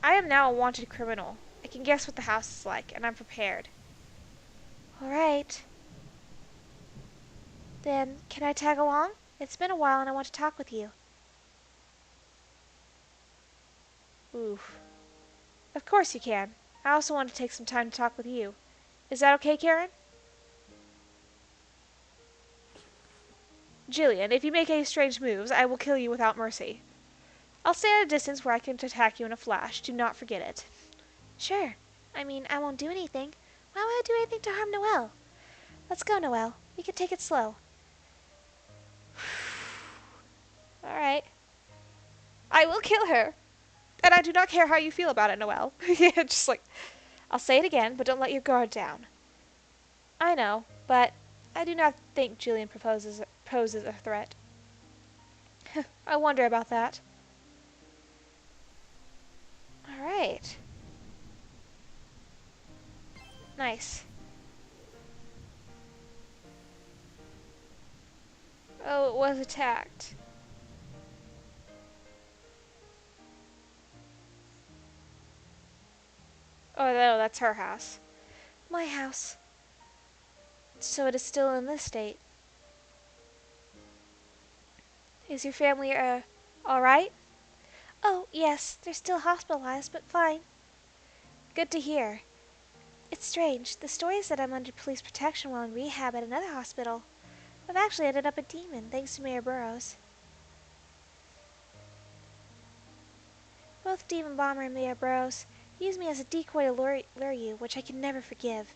I am now a wanted criminal. I can guess what the house is like, and I'm prepared. Alright. Then, can I tag along? It's been a while and I want to talk with you. Oof. Of course you can. I also want to take some time to talk with you. Is that okay, Karen? Jillian, if you make any strange moves, I will kill you without mercy. I'll stay at a distance where I can attack you in a flash. Do not forget it. Sure. I mean, I won't do anything. Why would I do anything to harm Noel? Let's go, Noel. We can take it slow. Alright. I will kill her. And I do not care how you feel about it, Noel. Yeah, just like... I'll say it again, but don't let your guard down. I know, but I do not think Jillian poses a threat. I wonder about that. Alright. Nice. Oh, it was attacked. Oh, no, that's her house. My house. So it is still in this state. Is your family, alright? Oh, yes, they're still hospitalized, but fine. Good to hear. It's strange. The story said I'm under police protection while in rehab at another hospital. I've actually ended up a demon, thanks to Mayor Burroughs. Both Demon Bomber and Mayor Burroughs used me as a decoy to lure you, which I can never forgive.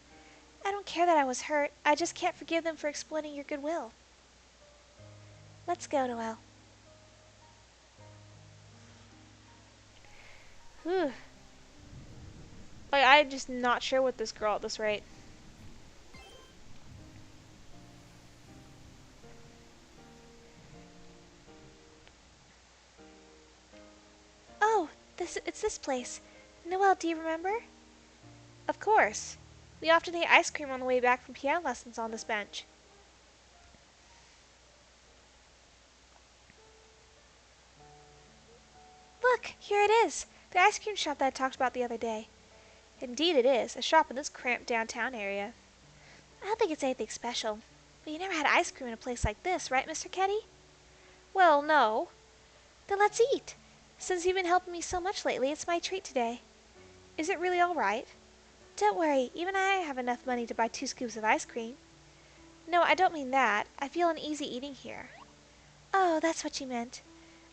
I don't care that I was hurt. I just can't forgive them for exploiting your goodwill. Let's go, Noel. Whew. Like, I'm just not sure with this girl at this rate. Oh, it's this place. Noel, do you remember? Of course. We often ate ice cream on the way back from piano lessons on this bench. Look, here it is. The ice cream shop that I talked about the other day. Indeed it is, a shop in this cramped downtown area. I don't think it's anything special. But you never had ice cream in a place like this, right, Mr. Ketty? Well, no. Then let's eat. Since you've been helping me so much lately, it's my treat today. Is it really all right? Don't worry, even I have enough money to buy 2 scoops of ice cream. No, I don't mean that. I feel uneasy eating here. Oh, that's what you meant.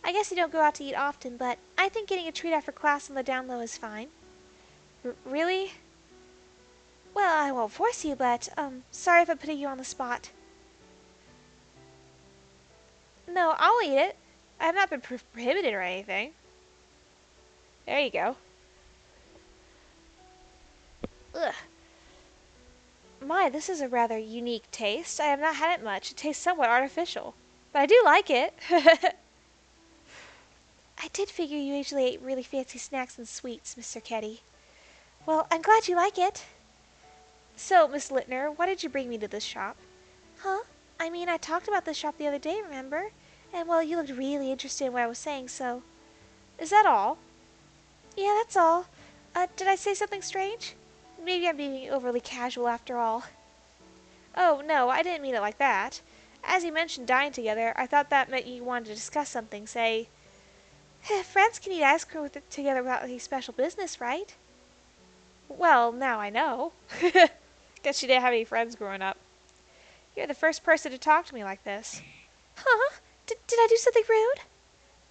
I guess you don't go out to eat often, but I think getting a treat after class on the down low is fine. Really? Well, I won't force you, but, sorry if I'm putting you on the spot. No, I'll eat it. I have not been prohibited or anything. There you go. Ugh. My, this is a rather unique taste. I have not had it much. It tastes somewhat artificial. But I do like it. I did figure you usually ate really fancy snacks and sweets, Mr. Ketty. Well, I'm glad you like it. So, Miss Littner, why did you bring me to this shop? Huh? I mean, I talked about this shop the other day, remember? And, well, you looked really interested in what I was saying, so... Is that all? Yeah, that's all. Did I say something strange? Maybe I'm being overly casual after all. Oh, no, I didn't mean it like that. As you mentioned dining together, I thought that meant you wanted to discuss something, say... Friends can eat ice cream together without any special business, right? Well, now I know. Guess she didn't have any friends growing up. You're the first person to talk to me like this. Huh? Did I do something rude?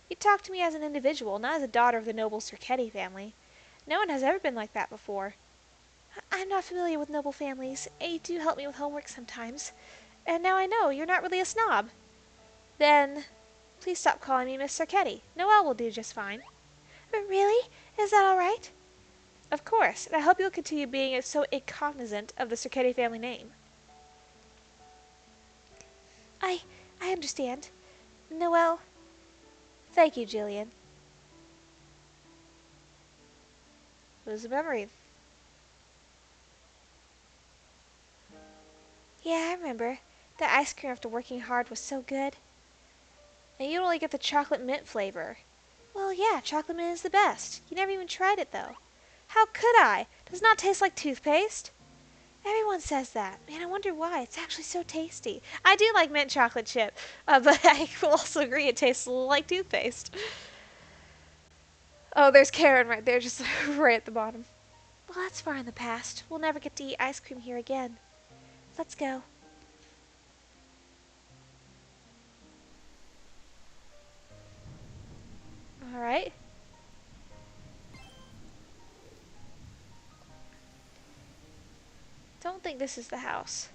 You talk to me as an individual, not as a daughter of the noble Sir Ketty family. No one has ever been like that before. I'm not familiar with noble families, and you do help me with homework sometimes. And now I know you're not really a snob. Then, please stop calling me Miss Sir Ketty. Noel will do just fine. But really? Is that all right? Of course, and I hope you'll continue being so incognizant of the Sir Ketty family name. I understand. Noel. Thank you, Jillian. It was a memory. Yeah, I remember. That ice cream after working hard was so good. And you only get the chocolate mint flavor. Well, yeah, chocolate mint is the best. You never even tried it, though. How could I? Does it not taste like toothpaste? Everyone says that. Man, I wonder why. It's actually so tasty. I do like mint chocolate chip, but I will also agree it tastes a little like toothpaste. Oh, there's Karen right there, just right at the bottom. Well, that's far in the past. We'll never get to eat ice cream here again. Let's go. Alright. Don't think this is the house.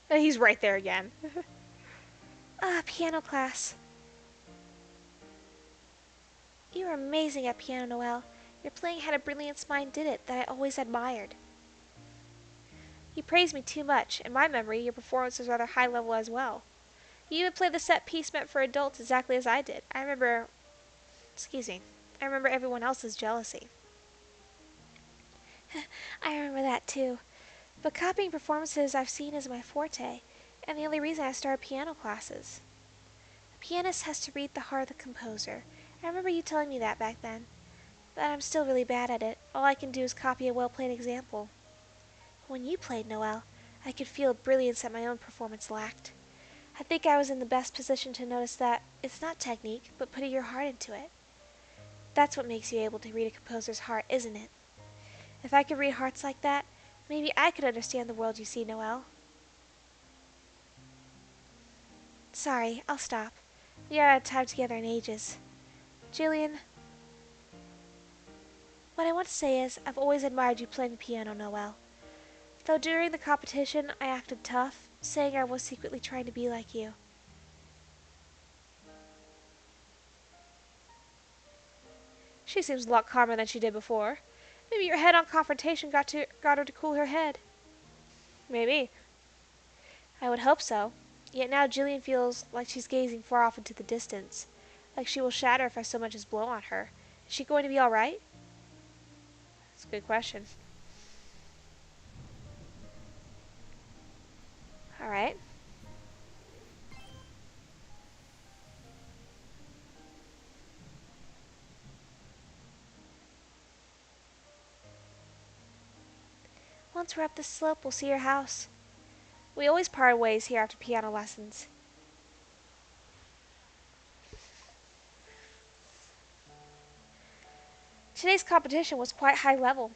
He's right there again. Piano class. You're amazing at piano, Noel. Your playing had a brilliance mine did it that I always admired. You praised me too much. In my memory, your performance was rather high level as well. You even played the set piece meant for adults exactly as I did. I remember everyone else's jealousy. I remember that too. But copying performances I've seen is my forte, and the only reason I started piano classes. A pianist has to read the heart of the composer. I remember you telling me that back then. But I'm still really bad at it. All I can do is copy a well-played example. When you played, Noel, I could feel a brilliance that my own performance lacked. I think I was in the best position to notice that it's not technique, but putting your heart into it. That's what makes you able to read a composer's heart, isn't it? If I could read hearts like that, maybe I could understand the world you see, Noel. Sorry, I'll stop. We haven't had time together in ages. Jillian, what I want to say is, I've always admired you playing the piano, Noel. Though during the competition I acted tough, saying I was secretly trying to be like you. She seems a lot calmer than she did before. Maybe your head-on confrontation got her to cool her head. Maybe. I would hope so. Yet now Jillian feels like she's gazing far off into the distance, like she will shatter if I so much as blow on her. Is she going to be all right? That's a good question. All right. Once we're up the slope, we'll see your house. We always part ways here after piano lessons. Today's competition was quite high level.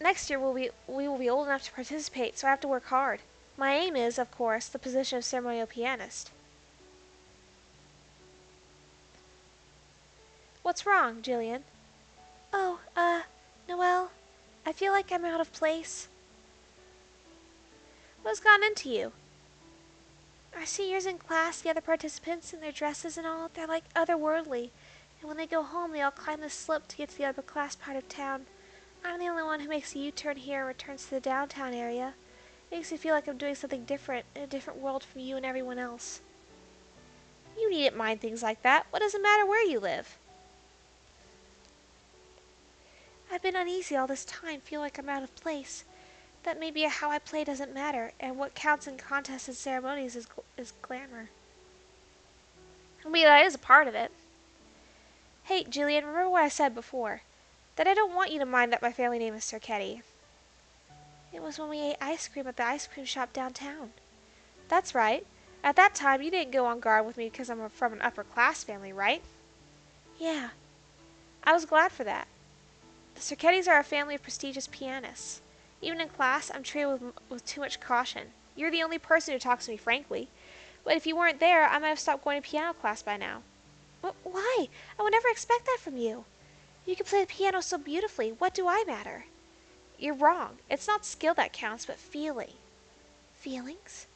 Next year we will be old enough to participate, so I have to work hard. My aim is, of course, the position of ceremonial pianist. What's wrong, Jillian? Oh, Noel, I feel like I'm out of place. What's gone into you? Our seniors in class, the other participants, in their dresses and all, they're like otherworldly. And when they go home, they all climb the slope to get to the upper class part of town. I'm the only one who makes a U-turn here and returns to the downtown area. It makes me feel like I'm doing something different, in a different world from you and everyone else. You needn't mind things like that. What does it matter where you live? I've been uneasy all this time, feel like I'm out of place. That maybe how I play doesn't matter, and what counts in contests and ceremonies is glamour. I mean, that is a part of it. Hey, Jillian, remember what I said before? That I don't want you to mind that my family name is Circetti. It was when we ate ice cream at the ice cream shop downtown. That's right. At that time, you didn't go on guard with me because I'm from an upper class family, right? Yeah. I was glad for that. The Circettis are a family of prestigious pianists. Even in class, I'm treated with too much caution. You're the only person who talks to me frankly. But if you weren't there, I might have stopped going to piano class by now. But why? I would never expect that from you. You can play the piano so beautifully. What do I matter? You're wrong. It's not skill that counts, but feeling. Feelings?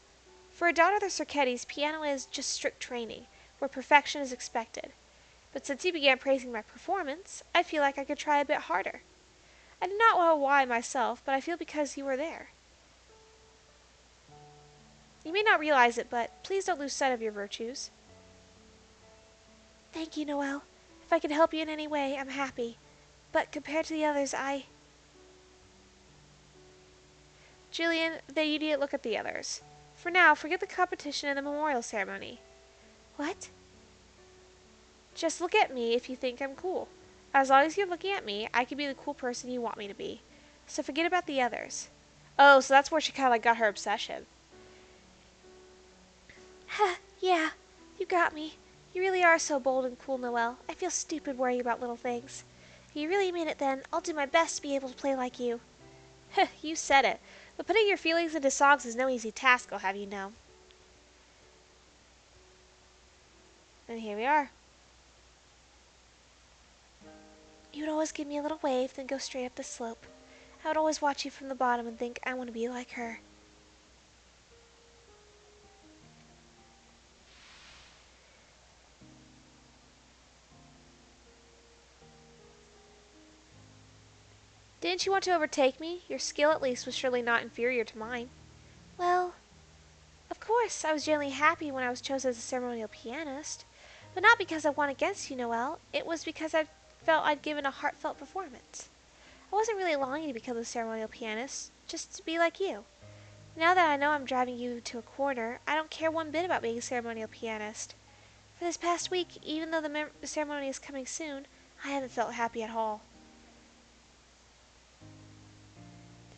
For a daughter of the Circettis, piano is just strict training, where perfection is expected. But since you began praising my performance, I feel like I could try a bit harder. I do not know why myself, but I feel because you were there. You may not realize it, but please don't lose sight of your virtues. Thank you, Noel. If I can help you in any way, I'm happy. But compared to the others, Jillian, then you need to look at the others. For now, forget the competition and the memorial ceremony. What? Just look at me if you think I'm cool. As long as you're looking at me, I can be the cool person you want me to be. So forget about the others. Oh, so that's where she kind of like got her obsession. Ha, yeah, you got me. You really are so bold and cool, Noel. I feel stupid worrying about little things. If you really mean it then, I'll do my best to be able to play like you. Heh, you said it. But putting your feelings into songs is no easy task, I'll have you know. And here we are. You would always give me a little wave, then go straight up the slope. I would always watch you from the bottom and think I want to be like her. Didn't you want to overtake me? Your skill, at least, was surely not inferior to mine. Well, of course, I was genuinely happy when I was chosen as a ceremonial pianist. But not because I won against you, Noel. It was because I felt I'd given a heartfelt performance. I wasn't really longing to become a ceremonial pianist, just to be like you. Now that I know I'm driving you to a corner, I don't care one bit about being a ceremonial pianist. For this past week, even though the ceremony is coming soon, I haven't felt happy at all.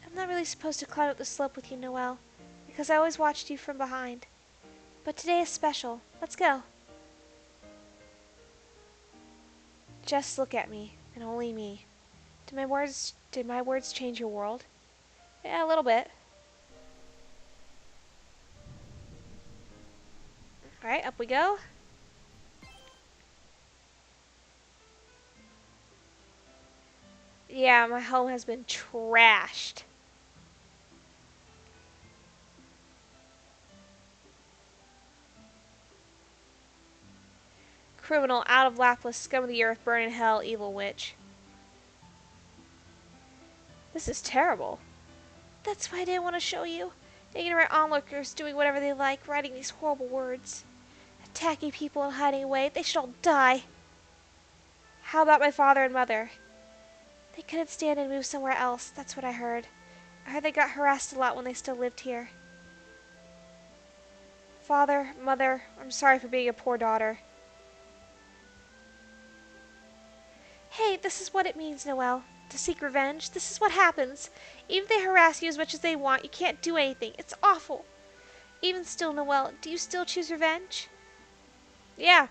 I'm not really supposed to climb up the slope with you, Noel, because I always watched you from behind. But today is special. Let's go. Just look at me, and only me. Did my words change your world? Yeah, a little bit. Alright, up we go. Yeah, my home has been trashed. Criminal, out of Llhaplus, scum of the earth, burn in hell, evil witch. This is terrible. That's why I didn't want to show you. Ignorant onlookers doing whatever they like, writing these horrible words. Attacking people and hiding away. They should all die. How about my father and mother? They couldn't stand and move somewhere else. That's what I heard. I heard they got harassed a lot when they still lived here. Father, mother, I'm sorry for being a poor daughter. Hey, this is what it means, Noel. To seek revenge, this is what happens. Even if they harass you as much as they want, you can't do anything. It's awful. Even still, Noel, do you still choose revenge? Yeah.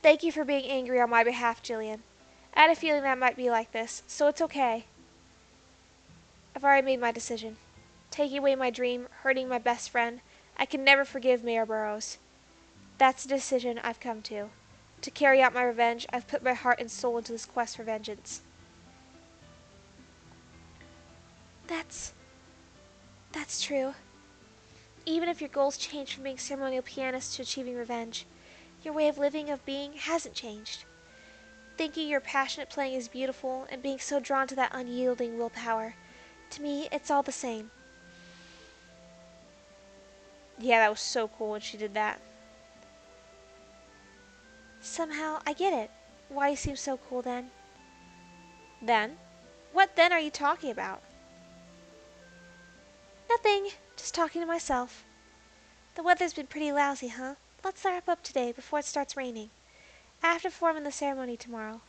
Thank you for being angry on my behalf, Jillian. I had a feeling that might be like this, so it's okay. I've already made my decision. Taking away my dream, hurting my best friend, I can never forgive Mayor Burroughs. That's the decision I've come to. To carry out my revenge, I've put my heart and soul into this quest for vengeance. That's true. Even if your goals change from being ceremonial pianist to achieving revenge, your way of living, of being, hasn't changed. Thinking your passionate playing is beautiful and being so drawn to that unyielding willpower, to me, it's all the same. Yeah, that was so cool when she did that. Somehow, I get it. Why you seem so cool then. Then? What then are you talking about? Nothing. Just talking to myself. The weather's been pretty lousy, huh? Let's wrap up today before it starts raining. I have to perform in the ceremony tomorrow.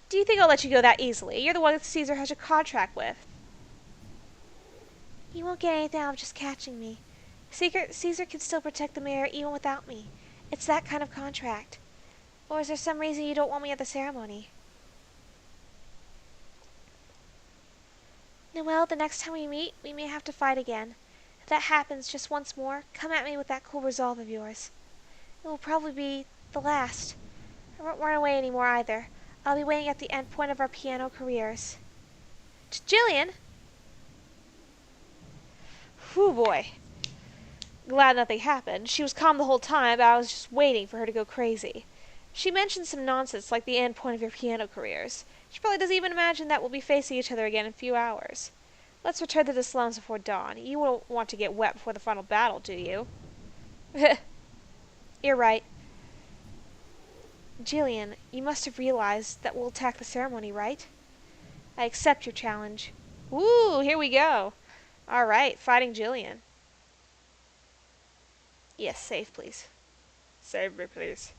Do you think I'll let you go that easily? You're the one that Caesar has a contract with. You won't get anything out of just catching me. Caesar can still protect the mayor even without me. It's that kind of contract. Or is there some reason you don't want me at the ceremony? Noel, the next time we meet, we may have to fight again. If that happens just once more, come at me with that cool resolve of yours. It will probably be the last. I won't run away anymore either. I'll be waiting at the end point of our piano careers. Jillian! Whew, boy. Glad nothing happened. She was calm the whole time, but I was just waiting for her to go crazy. She mentioned some nonsense like the end point of your piano careers. She probably doesn't even imagine that we'll be facing each other again in a few hours. Let's return to the slums before dawn. You won't want to get wet before the final battle, do you? You're right. Jillian, you must have realized that we'll attack the ceremony, right? I accept your challenge. Ooh, here we go. All right, fighting Jillian. Yes, save, please. Save me, please.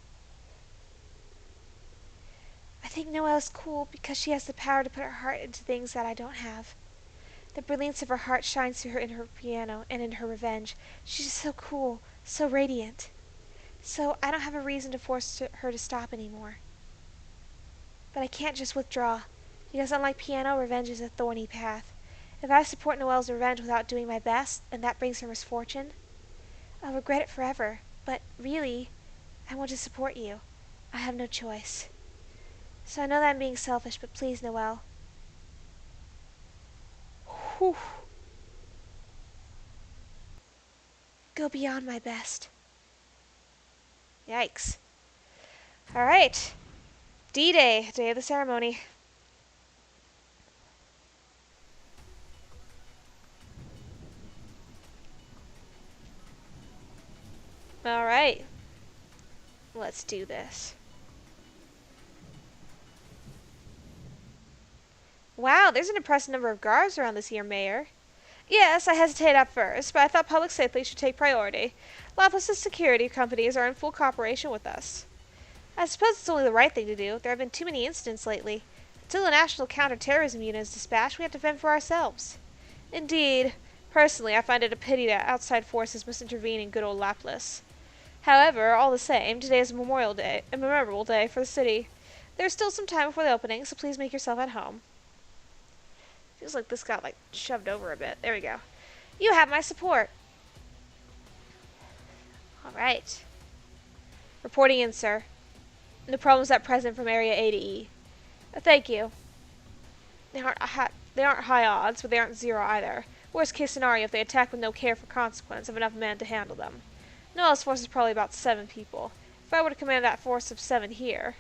I think Noelle's cool because she has the power to put her heart into things that I don't have. The brilliance of her heart shines through her in her piano and in her revenge. She's just so cool, so radiant. So I don't have a reason to force her to stop anymore. But I can't just withdraw, because unlike piano, revenge is a thorny path. If I support Noelle's revenge without doing my best, and that brings her misfortune, I'll regret it forever. But really, I want to support you. I have no choice. So I know that I'm being selfish, but please, Noel. Whew. Go beyond my best. Yikes. Alright. D-Day, day of the ceremony. Alright. Let's do this. Wow, there's an impressive number of guards around this here, Mayor. Yes, I hesitated at first, but I thought public safety should take priority. Llhaplus' security companies are in full cooperation with us. I suppose it's only the right thing to do. There have been too many incidents lately. Until the National Counter-Terrorism Unit is dispatched, we have to fend for ourselves. Indeed. Personally, I find it a pity that outside forces must intervene in good old Llhaplus. However, all the same, today is a memorial day, a memorable day for the city. There's still some time before the opening, so please make yourself at home. Feels like this got, shoved over a bit. There we go. You have my support. Alright. Reporting in, sir. No problems at present from Area A to E. Thank you. They aren't high odds, but they aren't zero either. Worst case scenario, if they attack with no care for consequence, have enough men to handle them. Noel's force is probably about 7 people. If I were to command that force of 7 here...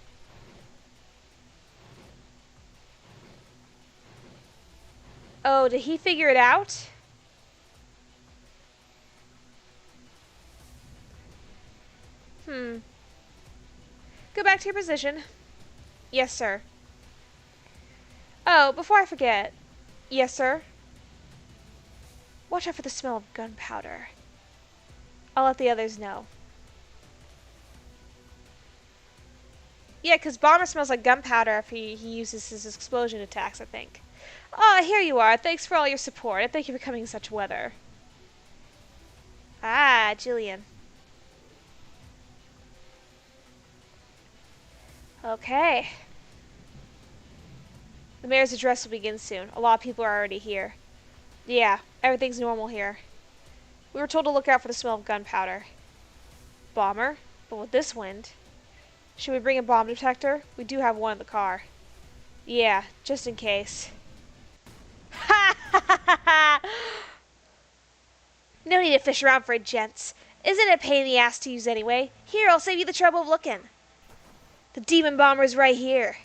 Oh, did he figure it out? Go back to your position. Yes, sir. Oh, before I forget. Yes, sir. Watch out for the smell of gunpowder. I'll let the others know. Yeah, because Bomber smells like gunpowder if he uses his explosion attacks, I think. Ah, here you are. Thanks for all your support, and thank you for coming in such weather. Ah, Jillian. Okay. The mayor's address will begin soon. A lot of people are already here. Yeah, everything's normal here. We were told to look out for the smell of gunpowder. Bomber? But with this wind... Should we bring a bomb detector? We do have one in the car. Yeah, just in case. Ha ha ha ha! No need to fish around for it, gents. Isn't it a pain in the ass to use anyway? Here, I'll save you the trouble of looking. The demon bomber's right here.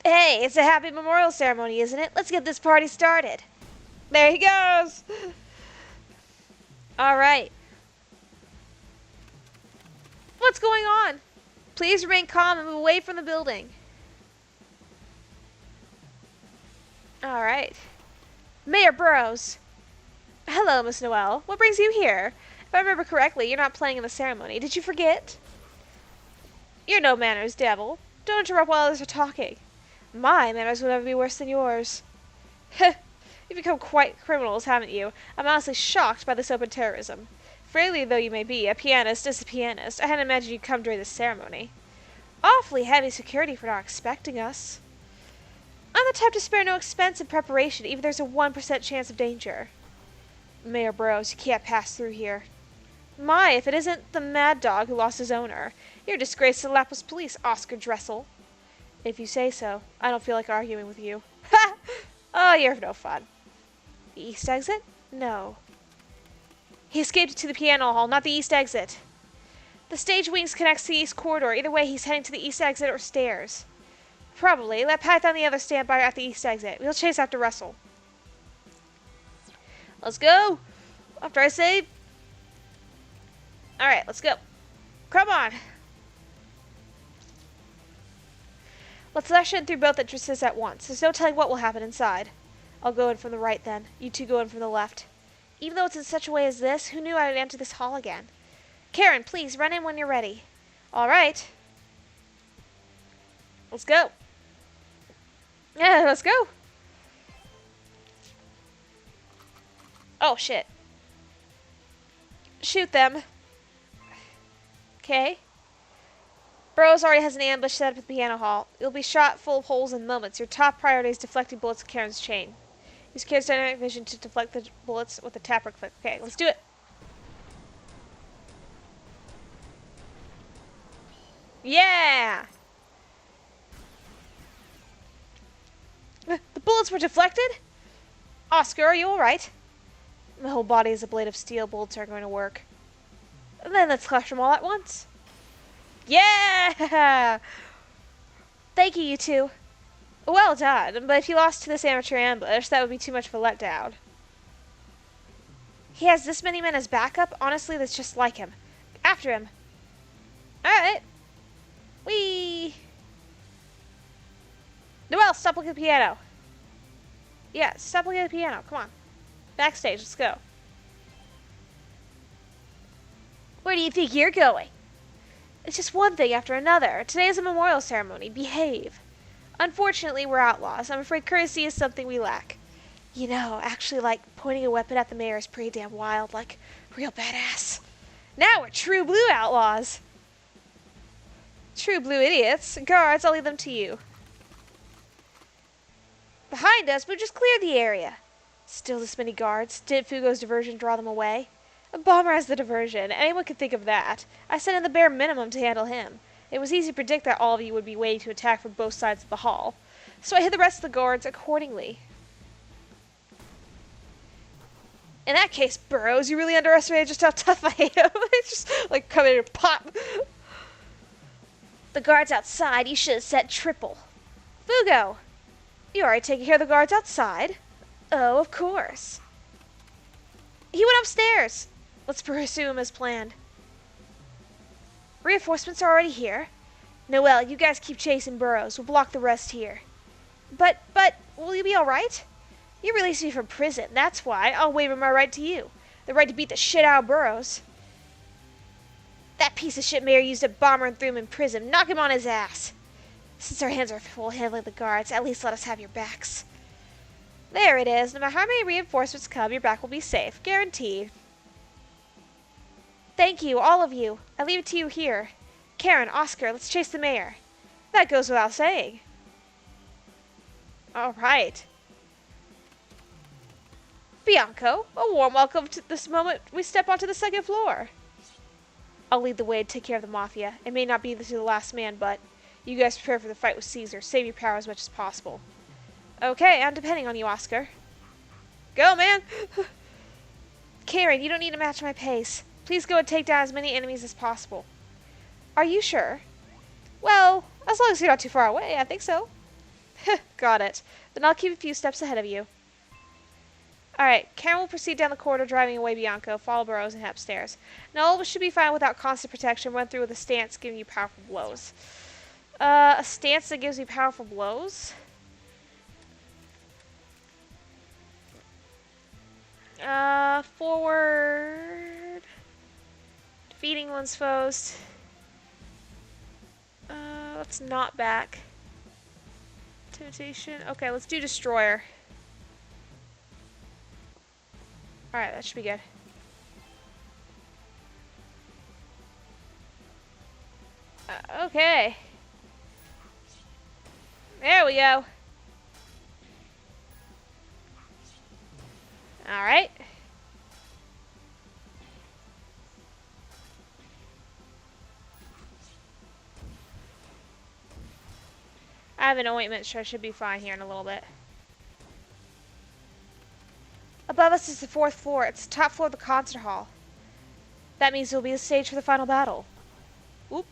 Hey, it's a happy memorial ceremony, isn't it? Let's get this party started. There he goes. Alright. What's going on? Please remain calm and move away from the building. Alright. Mayor Burrows. Hello, Miss Noel. What brings you here? If I remember correctly, you're not playing in the ceremony. Did you forget? You're no manners, devil. Don't interrupt while others are talking. My manners will never be worse than yours. Heh. You've become quite criminals, haven't you? I'm honestly shocked by this open terrorism. Frailly though you may be, a pianist is a pianist. I hadn't imagined you'd come during this ceremony. Awfully heavy security for not expecting us. I'm the type to spare no expense in preparation, even if there's a 1% chance of danger. Mayor Burrows, you can't pass through here. My, if it isn't the mad dog who lost his owner. You're a disgrace to the Llhaplus police, Oscar Dressel. If you say so. I don't feel like arguing with you. Ha! Oh, you're no fun. The east exit? No. He escaped to the piano hall, not the east exit. The stage wings connects to the east corridor. Either way, he's heading to the east exit or stairs. Probably. Let Python and the others stand by at the east exit. We'll chase after Russell. Let's go. After I say... Alright, let's go. Come on. Let's dash in through both entrances at once. There's no telling what will happen inside. I'll go in from the right then. You two go in from the left. Even though it's in such a way as this, who knew I would enter this hall again? Karen, please, run in when you're ready. Alright. Let's go. Yeah, let's go. Oh, shit. Shoot them. Okay. Burrows already has an ambush set up at the piano hall. You'll be shot full of holes in moments. Your top priority is deflecting bullets with Karen's chain. Use Karen's dynamic vision to deflect the bullets with a tap or click. Okay, let's do it. Yeah! The bullets were deflected? Oscar, are you alright? My whole body is a blade of steel. Bullets aren't going to work. And then let's crush them all at once. Yeah! Thank you, you two. Well done, but if you lost to this amateur ambush, that would be too much of a letdown. He has this many men as backup? Honestly, that's just like him. After him. Alright. Whee! Noel, stop looking at the piano. Yeah, stop looking at the piano. Come on. Backstage, let's go. Where do you think you're going? It's just one thing after another. Today is a memorial ceremony. Behave. Unfortunately, we're outlaws. I'm afraid courtesy is something we lack. You know, actually, like, pointing a weapon at the mayor is pretty damn wild. Like, real badass. Now we're true blue outlaws. True blue idiots. Guards, I'll leave them to you. Behind us, but just clear the area. Still this many guards. Did Fugo's diversion draw them away? A bomber has the diversion. Anyone could think of that. I sent in the bare minimum to handle him. It was easy to predict that all of you would be waiting to attack from both sides of the hall. So I hid the rest of the guards accordingly. In that case, Burrows, you really underestimated just how tough I am. I just, like, come in and pop. The guards outside, you should have set triple. Fugo! You already taking care of the guards outside? Oh, of course. He went upstairs. Let's pursue him as planned. Reinforcements are already here. Noel, you guys keep chasing Burrows. We'll block the rest here. But, will you be alright? You released me from prison. That's why I'll waive my right to you. The right to beat the shit out of Burrows. That piece of shit mayor used a bomber and threw him in prison. Knock him on his ass. Since our hands are full handling the guards, at least let us have your backs. There it is. No matter how many reinforcements come, your back will be safe. Guaranteed. Thank you, all of you. I leave it to you here. Karen, Oscar, let's chase the mayor. That goes without saying. All right. Bianco, a warm welcome to this moment we step onto the second floor. I'll lead the way to take care of the Mafia. It may not be to the last man, but you guys prepare for the fight with Caesar. Save your power as much as possible. Okay, I'm depending on you, Oscar. Go, man! Karen, you don't need to match my pace. Please go and take down as many enemies as possible. Are you sure? Well, as long as you're not too far away, I think so. Got it. Then I'll keep a few steps ahead of you. Alright, Karen will proceed down the corridor driving away Bianco, follow Burrows, and head upstairs. Noel should be fine without constant protection, run through with a stance giving you powerful blows. A stance that gives you powerful blows? Forward. Defeating one's foes. Let's not back. Temptation. Okay, let's do Destroyer. Alright, that should be good. Okay. There we go. Alright. I have an ointment, so I should be fine here in a little bit. Above us is the 4th floor. It's the top floor of the concert hall. That means it will be the stage for the final battle. Oop.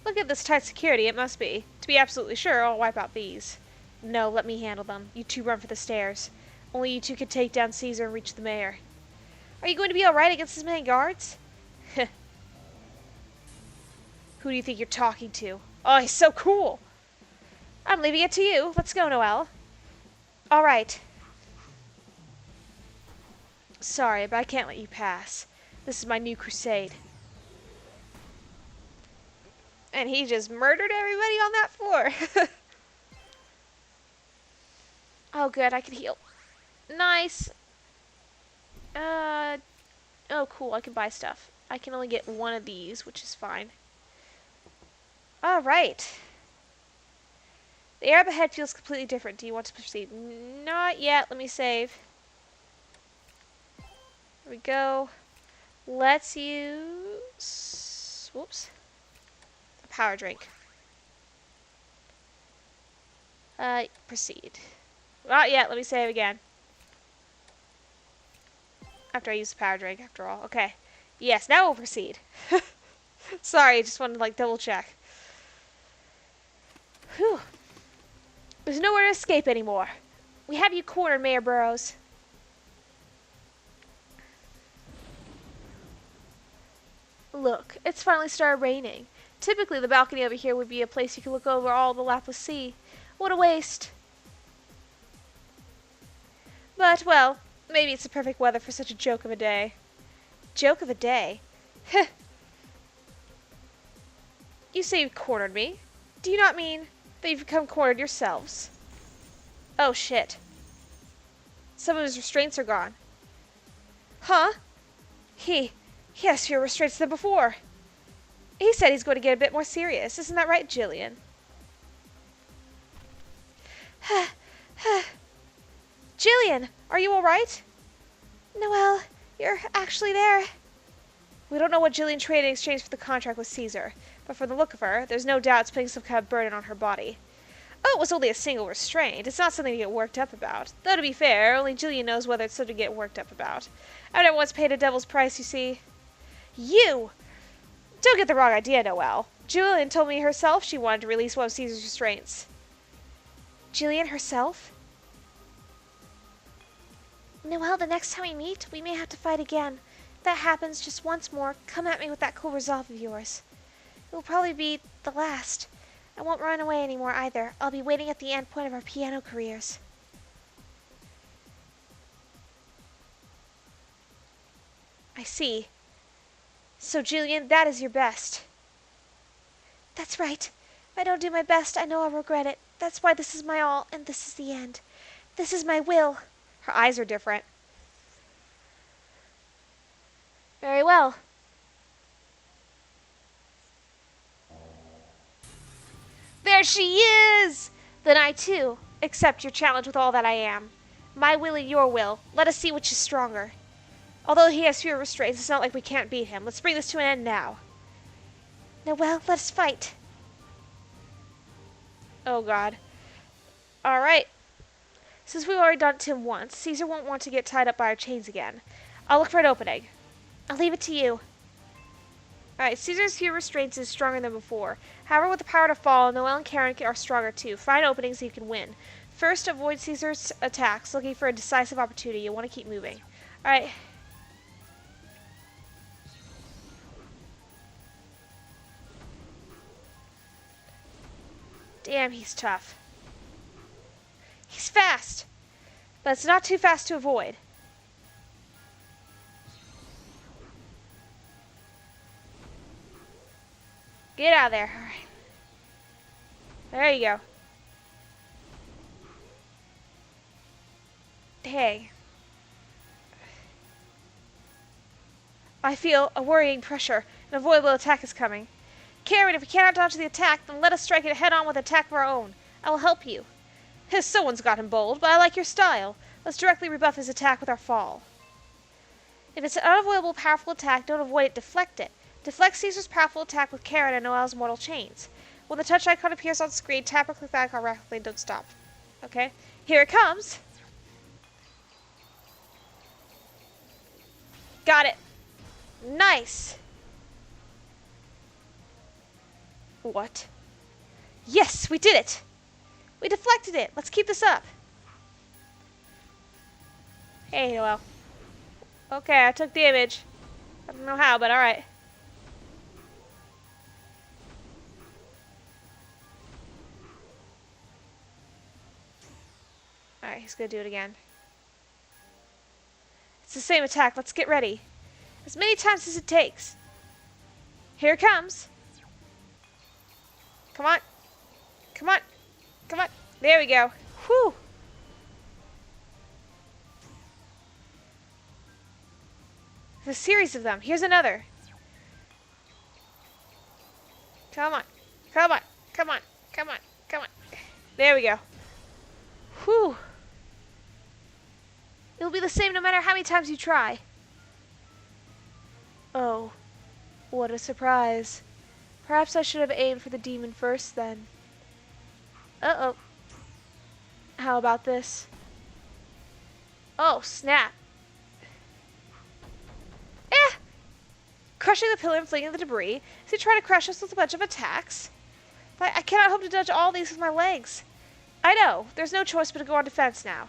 Look at this tight security, it must be. To be absolutely sure, I'll wipe out these. No, let me handle them. You two run for the stairs. Only you two can take down Caesar and reach the mayor. Are you going to be alright against as many guards? Who do you think you're talking to? Oh, he's so cool! I'm leaving it to you. Let's go, Noel. Alright. Sorry, but I can't let you pass. This is my new crusade. And he just murdered everybody on that floor. Oh, good. I can heal. Nice. Oh, cool. I can buy stuff. I can only get one of these, which is fine. Alright. The air up ahead feels completely different. Do you want to proceed? Not yet. Let me save. There we go. Let's use... Whoops. A power drink. Proceed. Not yet. Let me save again. After I use the power drink, after all. Okay. Yes, now we'll proceed. Sorry, I just wanted to, like, double check. Whew. There's nowhere to escape anymore. We have you cornered, Mayor Burrows. Look, it's finally started raining. Typically, the balcony over here would be a place you could look over all the Llhaplus Sea. What a waste. But, well, maybe it's the perfect weather for such a joke of a day. Joke of a day? Heh. You say you've cornered me. Do you not mean that you've become cornered yourselves? Oh, shit. Some of his restraints are gone. Huh? He has fewer restraints than before. He said he's going to get a bit more serious. Isn't that right, Jillian? Jillian, are you all right? Noel, you're actually there. We don't know what Jillian traded in exchange for the contract with Caesar, but from the look of her, there's no doubt it's putting some kind of burden on her body. Oh, it was only a single restraint. It's not something to get worked up about. Though, to be fair, only Jillian knows whether it's something to get worked up about. I've never once paid a devil's price, you see. You! Don't get the wrong idea, Noel. Jillian told me herself she wanted to release one of Caesar's restraints. Jillian herself? Noel, the next time we meet, we may have to fight again. If that happens just once more, come at me with that cool resolve of yours. It will probably be the last. I won't run away anymore either. I'll be waiting at the end point of our piano careers. I see. So, Jillian, that is your best. That's right. If I don't do my best, I know I'll regret it. That's why this is my all, and this is the end. This is my will. Her eyes are different. Very well. There she is! Then I, too, accept your challenge with all that I am. My will and your will. Let us see which is stronger. Although he has fewer restraints, it's not like we can't beat him. Let's bring this to an end now. Noel, let us fight. Oh, God. All right. Since we've already done it to him once, Caesar won't want to get tied up by our chains again. I'll look for an opening. I'll leave it to you. Alright, Caesar's fewer restraints is stronger than before. However, with the power to fall, Noel and Karen are stronger too. Find openings so you can win. First, avoid Caesar's attacks, looking for a decisive opportunity. You'll want to keep moving. Alright. Damn, he's tough. He's fast, but it's not too fast to avoid. Get out of there. All right. There you go. Hey. I feel a worrying pressure. An avoidable attack is coming. Karen, if we cannot dodge the attack, then let us strike it head on with an attack of our own. I will help you. Someone's got him bold, but I like your style. Let's directly rebuff his attack with our fall. If it's an unavoidable powerful attack, don't avoid it, deflect it. Deflect Caesar's powerful attack with Karen and Noel's mortal chains. When the touch icon appears on screen, tap or click the icon rapidly and don't stop. Okay? Here it comes. Got it. Nice. What? Yes, we did it. We deflected it. Let's keep this up. Hey, Noel. Okay, I took damage. I don't know how, but alright. Alright, he's gonna do it again. It's the same attack. Let's get ready. As many times as it takes. Here it comes. Come on. Come on. Come on. There we go. Whew. There's a series of them. Here's another. Come on. Come on. Come on. Come on. Come on. There we go. Whew. It'll be the same no matter how many times you try. Oh. What a surprise. Perhaps I should have aimed for the demon first then. Uh-oh. How about this? Oh, snap. Eh! Crushing the pillar and flinging the debris. Is he trying to crush us with a bunch of attacks? But I cannot hope to dodge all these with my legs. I know. There's no choice but to go on defense now.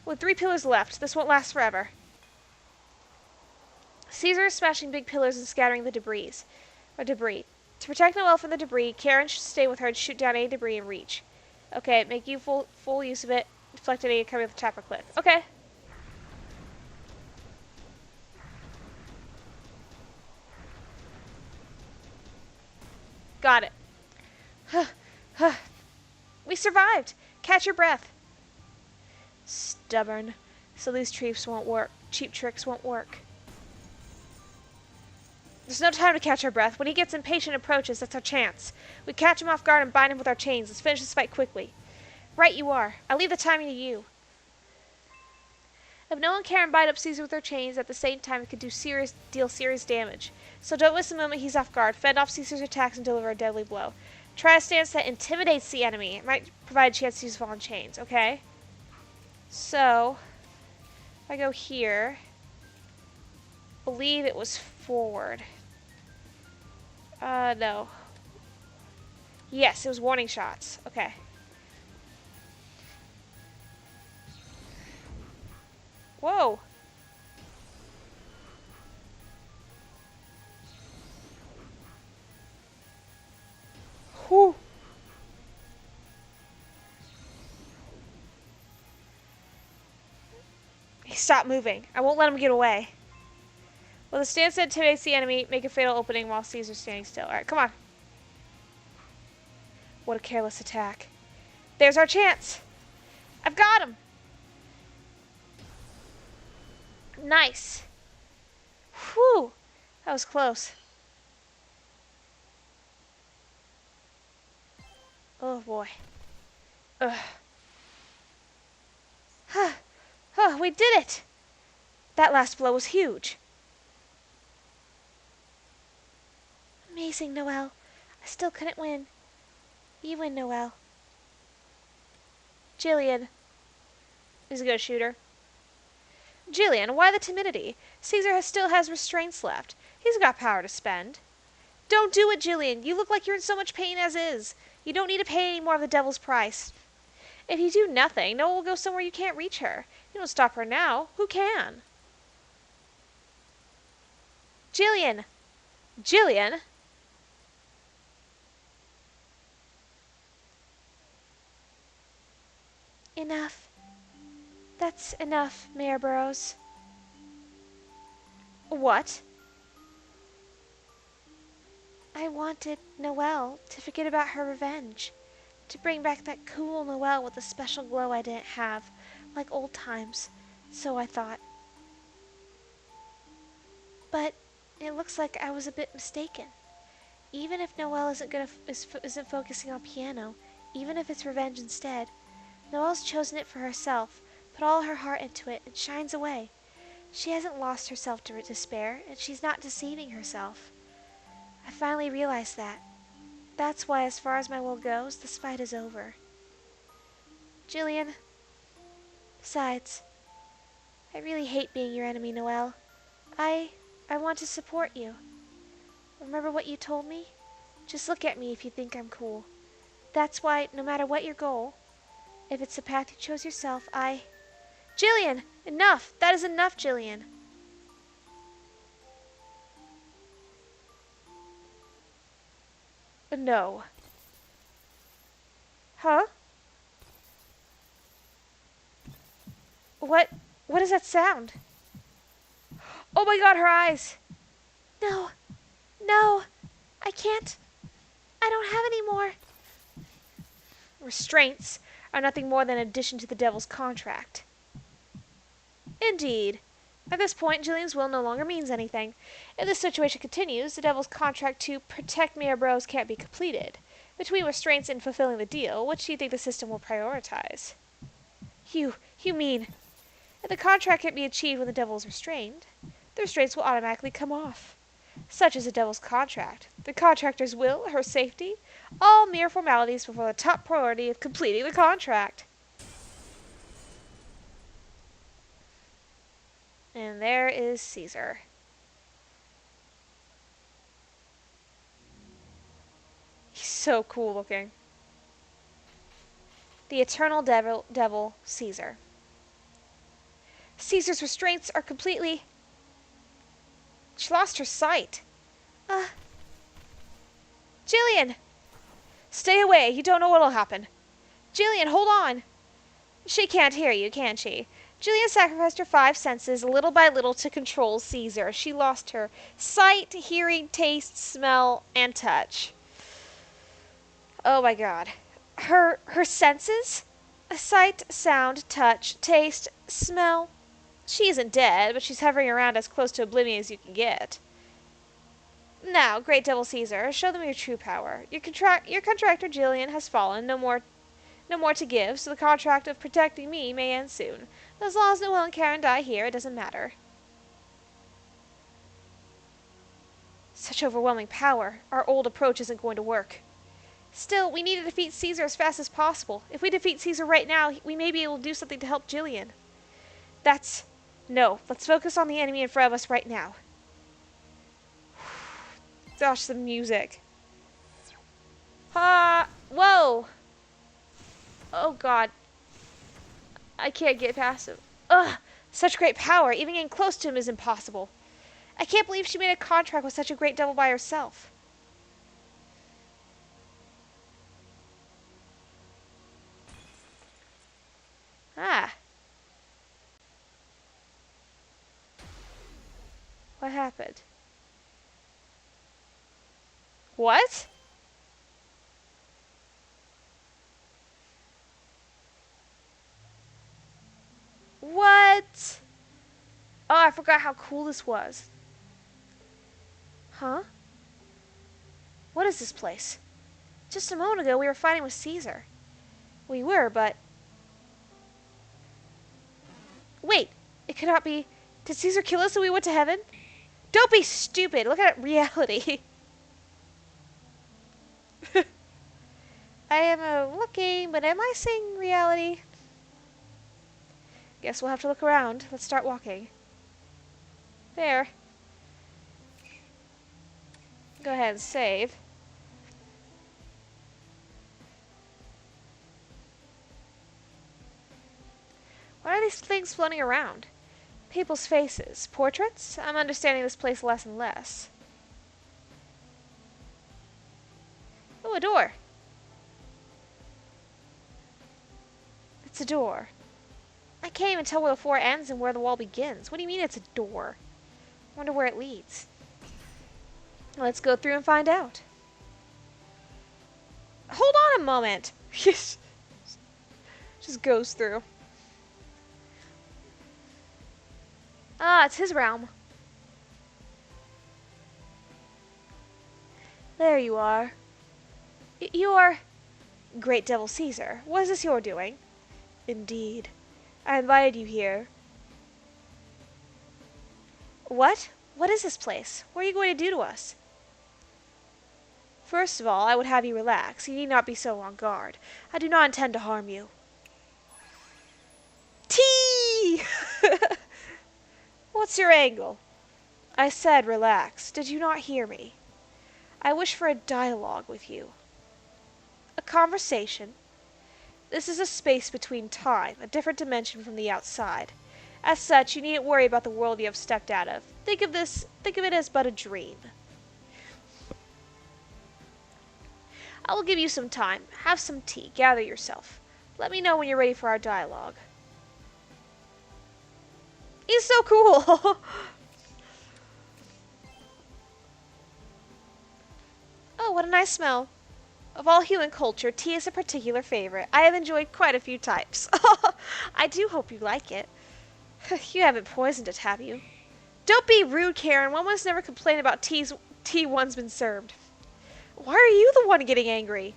With 3 pillars left, this won't last forever. Caesar is smashing big pillars and scattering the debris. To protect Noel from the debris, Karen should stay with her and shoot down any debris in reach. Okay, make you full use of it. Deflect any coming with the chopper click. Okay. Got it. We survived. Catch your breath. Stubborn. So these tricks won't work. Cheap tricks won't work. There's no time to catch our breath. When he gets impatient and approaches, that's our chance. We catch him off guard and bind him with our chains. Let's finish this fight quickly. Right you are. I'll leave the timing to you. If Noel and Karen bind up Caesar with their chains at the same time, it could deal serious damage. So don't miss the moment he's off guard. Fend off Caesar's attacks and deliver a deadly blow. Try a stance that intimidates the enemy. It might provide a chance to use fallen chains, okay? So, if I go here, I believe it was forward. No. Yes, it was warning shots. Okay. Whoa. Whew. He stopped moving. I won't let him get away. Well, the stance that intimidates the enemy, make a fatal opening while Caesar's standing still. Alright, come on. What a careless attack. There's our chance. I've got him. Nice. Whew. That was close. Oh, boy. Ugh. Oh, we did it. That last blow was huge. Amazing, Noel. I still couldn't win. You win, Noel. Jillian is a good shooter. Jillian, why the timidity? Caesar still has restraints left. He's got power to spend. Don't do it, Jillian. You look like you're in so much pain as is. You don't need to pay any more of the devil's price. If you do nothing, Noel will go somewhere you can't reach her. You don't stop her now. Who can? Jillian! Jillian! Enough. That's enough, Mayor Burrows. What? I wanted Noel to forget about her revenge. To bring back that cool Noel with the special glow I didn't have, like old times. So I thought. But it looks like I was a bit mistaken. Even if Noel isn't focusing on piano, even if it's revenge instead, Noel's chosen it for herself, put all her heart into it, and shines away. She hasn't lost herself to despair, and she's not deceiving herself. I finally realized that. That's why, as far as my will goes, this fight is over. Jillian. Besides, I really hate being your enemy, Noel. I want to support you. Remember what you told me? Just look at me if you think I'm cool. That's why, no matter what your goal, if it's the path you chose yourself, Jillian! Enough! That is enough, Jillian! No. Huh? What is that sound? Oh my god, her eyes! No! No! I can't! I don't have any more! Restraints are nothing more than an addition to the devil's contract. Indeed. At this point, Jillian's will no longer means anything. If this situation continues, the devil's contract to protect Mayor Burrows can't be completed. Between restraints and fulfilling the deal, which do you think the system will prioritize? You mean... If the contract can't be achieved when the devil is restrained, the restraints will automatically come off. Such is the devil's contract. The contractor's will, her safety, all mere formalities before the top priority of completing the contract. And there is Caesar. He's so cool looking. The eternal devil, Caesar. Caesar's restraints are completely... She lost her sight. Uh, Jillian! Stay away. You don't know what'll happen. Jillian, hold on. She can't hear you, can she? Jillian sacrificed her 5 senses little by little to control Caesar. She lost her sight, hearing, taste, smell, and touch. Oh my god. Her senses? Sight, sound, touch, taste, smell. She isn't dead, but she's hovering around as close to oblivion as you can get. Now, Great Devil Caesar, show them your true power. Your contractor Jillian has fallen. No more to give, so the contract of protecting me may end soon. But as long as Noel and Karen die here, it doesn't matter. Such overwhelming power. Our old approach isn't going to work. Still, we need to defeat Caesar as fast as possible. If we defeat Caesar right now, we may be able to do something to help Jillian. No, let's focus on the enemy in front of us right now. Gosh, the music. Whoa! Oh god. I can't get past him. Ugh! Such great power. Even getting close to him is impossible. I can't believe she made a contract with such a great devil by herself. What happened? What? What? Oh, I forgot how cool this was. Huh? What is this place? Just a moment ago we were fighting with Caesar. We were, but... Wait, it could not be... Did Caesar kill us and we went to heaven? Don't be stupid. Look at reality. I am looking, but am I seeing reality? Guess we'll have to look around. Let's start walking. There. Go ahead and save. What are these things floating around? People's faces. Portraits? I'm understanding this place less and less. Oh, a door. It's a door. I can't even tell where the floor ends and where the wall begins. What do you mean it's a door? I wonder where it leads. Let's go through and find out. Hold on a moment. Just goes through. Ah, it's his realm. There you are. You are... Great Devil Caesar. What is this you're doing? Indeed. I invited you here. What? What is this place? What are you going to do to us? First of all, I would have you relax. You need not be so on guard. I do not intend to harm you. Tea! What's your angle? I said relax. Did you not hear me? I wish for a dialogue with you. A conversation. This is a space between time, a different dimension from the outside. As such, you needn't worry about the world you have stepped out of. Think of it as but a dream. I will give you some time. Have some tea. Gather yourself. Let me know when you're ready for our dialogue. He's so cool! Oh, what a nice smell. Of all human culture, tea is a particular favorite. I have enjoyed quite a few types. I do hope you like it. You haven't poisoned it, have you? Don't be rude, Karen. One must never complain about tea one's been served. Why are you the one getting angry?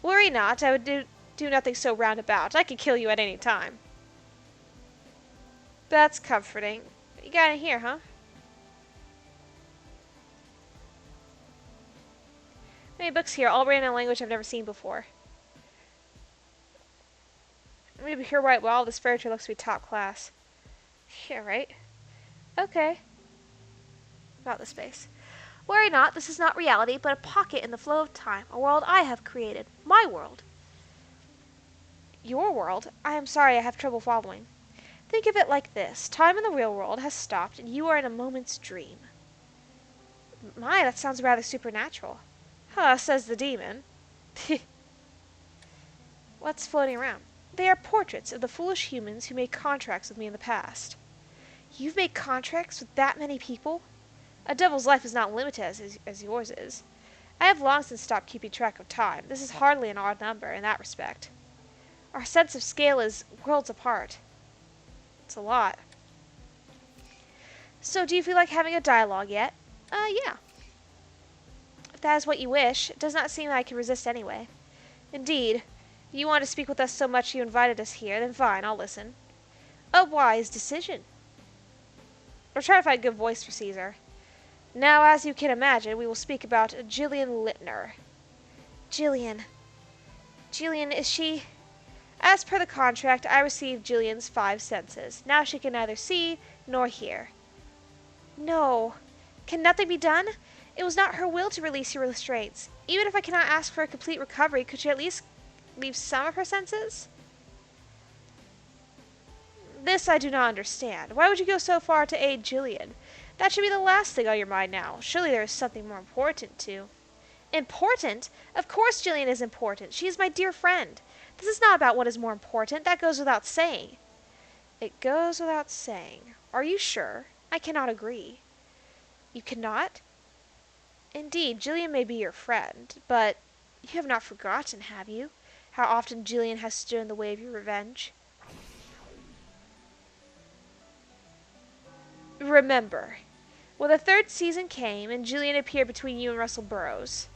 Worry not. I would do nothing so roundabout. I could kill you at any time. That's comforting. You got in here, huh? Many books here, all written in a language I've never seen before. Maybe here right well, this fairy tale looks to be top class. Yeah, right? Okay. About the space. Worry not, this is not reality, but a pocket in the flow of time, a world I have created. My world. Your world? I am sorry, I have trouble following. Think of it like this. Time in the real world has stopped, and you are in a moment's dream. My, that sounds rather supernatural. Huh, says the demon. What's floating around? They are portraits of the foolish humans who made contracts with me in the past. You've made contracts with that many people? A devil's life is not limited as yours is. I have long since stopped keeping track of time. This is hardly an odd number in that respect. Our sense of scale is worlds apart. It's a lot. So, do you feel like having a dialogue yet? Yeah. If that is what you wish, it does not seem that I can resist anyway. Indeed, if you want to speak with us so much you invited us here, then fine, I'll listen. A wise decision. We're trying to find a good voice for Caesar. Now, as you can imagine, we will speak about Jillian Littner. Jillian. Jillian, is she... As per the contract, I received Jillian's 5 senses. Now she can neither see nor hear. No. Can nothing be done? It was not her will to release your restraints. Even if I cannot ask for a complete recovery, could you at least leave some of her senses? This I do not understand. Why would you go so far to aid Jillian? That should be the last thing on your mind now. Surely there is something more important, too. Important? Of course Jillian is important. She is my dear friend. This is not about what is more important. That goes without saying. It goes without saying. Are you sure? I cannot agree. You cannot? Indeed, Jillian may be your friend, but you have not forgotten, have you, how often Jillian has stood in the way of your revenge? Remember, when the 3rd season came and Jillian appeared between you and Russell Burroughs.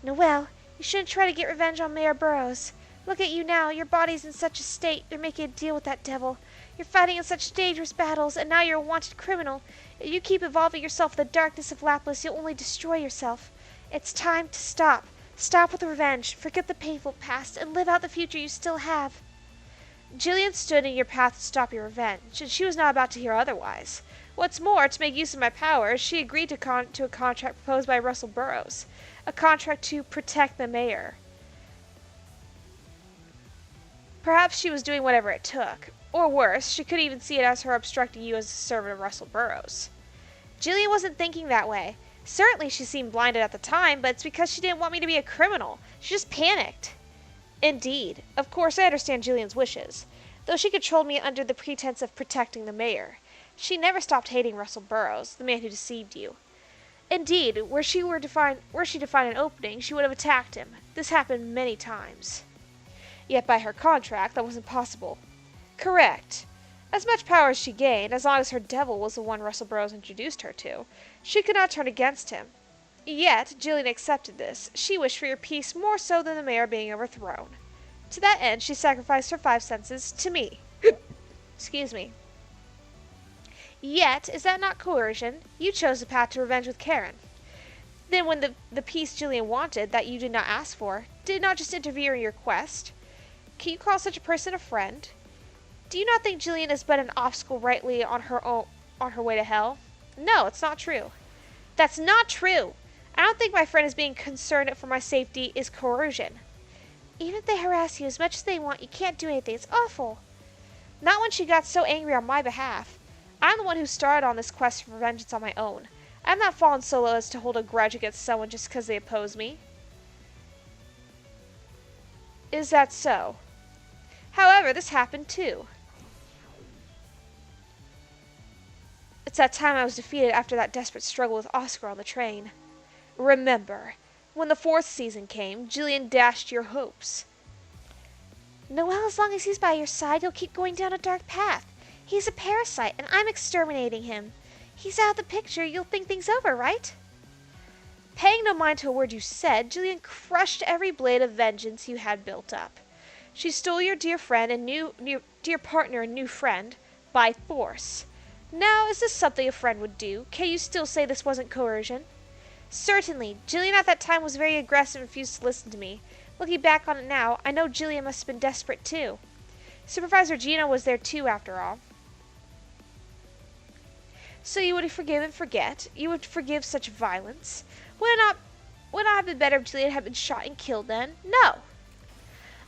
Noel, you shouldn't try to get revenge on Mayor Burroughs. Look at you now. Your body's in such a state. You're making a deal with that devil. You're fighting in such dangerous battles, and now you're a wanted criminal. If you keep involving yourself in the darkness of Llhaplus, you'll only destroy yourself. It's time to stop. Stop with the revenge. Forget the painful past, and live out the future you still have. Jillian stood in your path to stop your revenge, and she was not about to hear otherwise. What's more, to make use of my powers, she agreed to a contract proposed by Russell Burroughs. A contract to protect the mayor. Perhaps she was doing whatever it took. Or worse, she could even see it as her obstructing you as a servant of Russell Burroughs. Jillian wasn't thinking that way. Certainly she seemed blinded at the time, but it's because she didn't want me to be a criminal. She just panicked. Indeed. Of course, I understand Jillian's wishes. Though she controlled me under the pretense of protecting the mayor. She never stopped hating Russell Burroughs, the man who deceived you. Indeed, were she to find an opening, she would have attacked him. This happened many times. Yet by her contract, that wasn't possible. Correct. As much power as she gained, as long as her devil was the one Russell Burroughs introduced her to, she could not turn against him. Yet, Jillian accepted this. She wished for your peace more so than the mayor being overthrown. To that end, she sacrificed her 5 senses to me. Excuse me. Yet, is that not coercion? You chose the path to revenge with Karen. Then when the peace Jillian wanted, that you did not ask for, did not just interfere in your quest? Can you call such a person a friend? Do you not think Jillian is but an obstacle rightly on her way to hell? No, it's not true. That's not true! I don't think my friend is being concerned for my safety is coercion. Even if they harass you as much as they want, you can't do anything. It's awful. Not when she got so angry on my behalf. I'm the one who started on this quest for vengeance on my own. I'm not fallen so low as to hold a grudge against someone just because they oppose me. Is that so? However, this happened too. It's that time I was defeated after that desperate struggle with Oscar on the train. Remember, when the 4th season came, Jillian dashed your hopes. Noel, as long as he's by your side, you'll keep going down a dark path. He's a parasite, and I'm exterminating him. He's out of the picture, you'll think things over, right? Paying no mind to a word you said, Jillian crushed every blade of vengeance you had built up. She stole your dear friend and dear partner and new friend by force. Now, is this something a friend would do? Can you still say this wasn't coercion? Certainly. Jillian at that time was very aggressive and refused to listen to me. Looking back on it now, I know Jillian must have been desperate too. Supervisor Gino was there too, after all. So you would forgive and forget? You would forgive such violence? Would it not have been better if Jillian had been shot and killed then? No.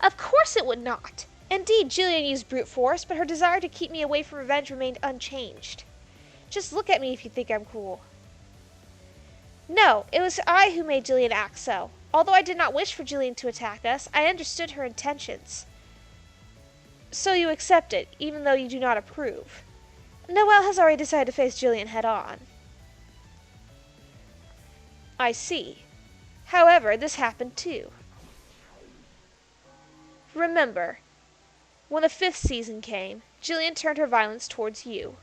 Of course it would not. Indeed, Jillian used brute force, but her desire to keep me away from revenge remained unchanged. Just look at me if you think I'm cool. No, it was I who made Jillian act so. Although I did not wish for Jillian to attack us, I understood her intentions. So you accept it, even though you do not approve. Noel has already decided to face Jillian head on. I see. However, this happened too. Remember, when the 5th season came, Jillian turned her violence towards you.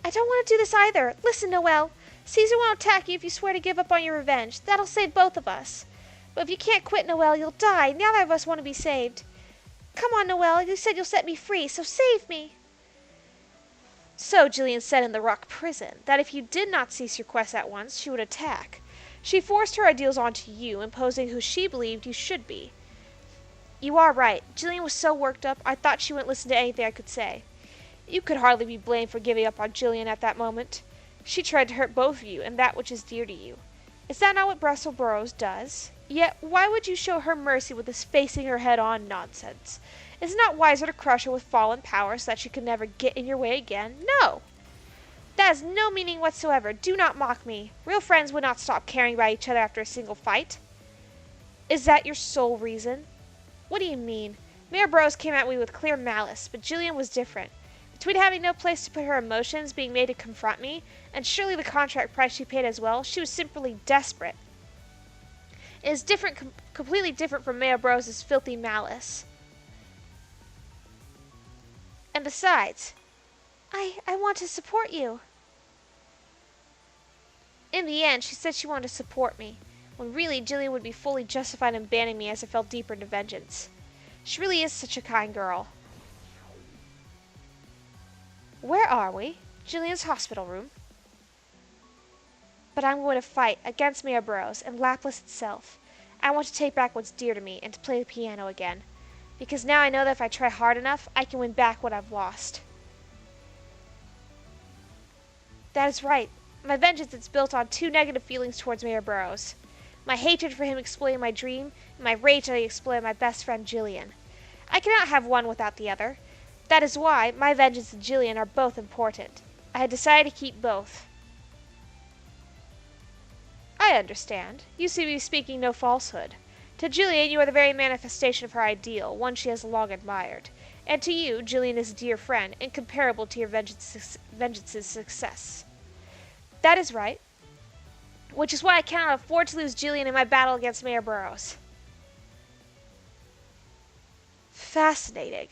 I don't want to do this either. Listen, Noel. Caesar won't attack you if you swear to give up on your revenge. That'll save both of us. But if you can't quit, Noel, you'll die. Neither of us want to be saved. Come on, Noel. You said you'll set me free, so save me. So Jillian said in the rock prison that if you did not cease your quest at once, she would attack. She forced her ideals onto you, imposing who she believed you should be. You are right. Jillian was so worked up, I thought she wouldn't listen to anything I could say. You could hardly be blamed for giving up on Jillian at that moment. She tried to hurt both of you and that which is dear to you. Is that not what Brussels Burrows does? Yet why would you show her mercy with this facing her head-on nonsense? Is it not wiser to crush her with fallen power so that she could never get in your way again? No! That has no meaning whatsoever. Do not mock me. Real friends would not stop caring about each other after a single fight. Is that your sole reason? What do you mean? Mayor Burrows came at me with clear malice, but Jillian was different. Between having no place to put her emotions, being made to confront me, and surely the contract price she paid as well, she was simply desperate. It is different, completely different from Mayor Burrows' filthy malice. And besides, I want to support you. In the end, she said she wanted to support me, when really Jillian would be fully justified in banning me as I fell deeper into vengeance. She really is such a kind girl. Where are we? Jillian's hospital room. But I'm going to fight against Mayor Burrows and Llhaplus itself. I want to take back what's dear to me and to play the piano again. Because now I know that if I try hard enough, I can win back what I've lost. That is right. My vengeance is built on 2 negative feelings towards Mayor Burrows. My hatred for him exploiting my dream, and my rage that he exploited my best friend Jillian. I cannot have one without the other. That is why my vengeance and Jillian are both important. I had decided to keep both. I understand. You seem to be speaking no falsehood. To Jillian, you are the very manifestation of her ideal, one she has long admired. And to you, Jillian is a dear friend, incomparable to your vengeance's success. That is right. Which is why I cannot afford to lose Jillian in my battle against Mayor Burrows. Fascinating.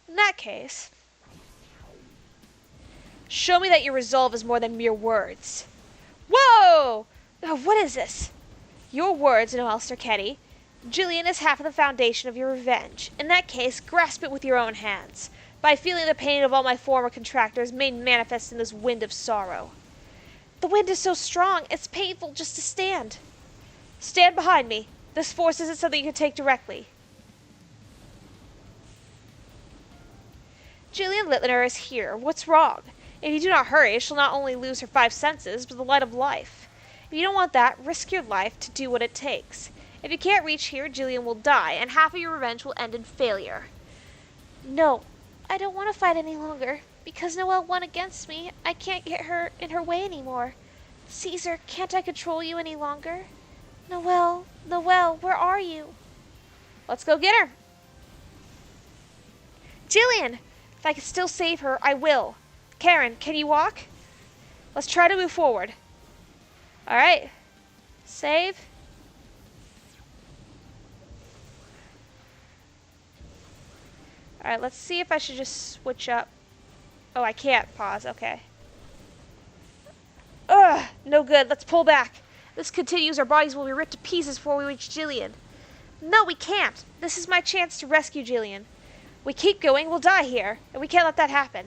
In that case, show me that your resolve is more than mere words. Whoa! Oh, what is this? Your words, Noel Sturketti. Jillian is half of the foundation of your revenge. In that case, grasp it with your own hands, by feeling the pain of all my former contractors made manifest in this wind of sorrow. The wind is so strong, it's painful just to stand. Stand behind me. This force isn't something you can take directly. Jillian Littler is here. What's wrong? If you do not hurry, she'll not only lose her 5 senses, but the light of life. If you don't want that, risk your life to do what it takes. If you can't reach here, Jillian will die, and half of your revenge will end in failure. No, I don't want to fight any longer. Because Noel won against me, I can't get her in her way anymore. Caesar, can't I control you any longer? Noel, where are you? Let's go get her. Jillian! If I can still save her, I will. Karen, can you walk? Let's try to move forward. Alright. Save. Alright, let's see if I should just switch up. Oh, I can't pause. Okay. Ugh, no good. Let's pull back. This continues, our bodies will be ripped to pieces before we reach Jillian. No, we can't. This is my chance to rescue Jillian. We keep going, we'll die here, and we can't let that happen.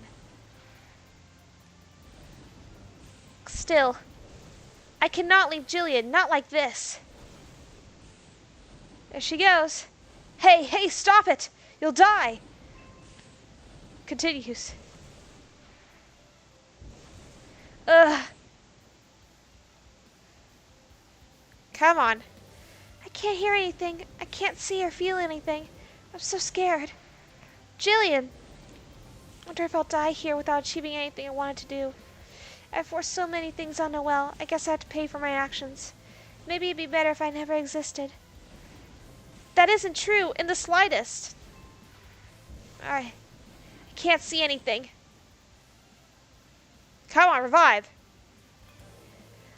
Still, I cannot leave Jillian, not like this. There she goes. Hey, stop it! You'll die! Continues. Ugh. Come on. I can't hear anything. I can't see or feel anything. I'm so scared. Jillian! I wonder if I'll die here without achieving anything I wanted to do. I've forced so many things on Noel. I guess I have to pay for my actions. Maybe it'd be better if I never existed. That isn't true in the slightest. I can't see anything. Come on, revive.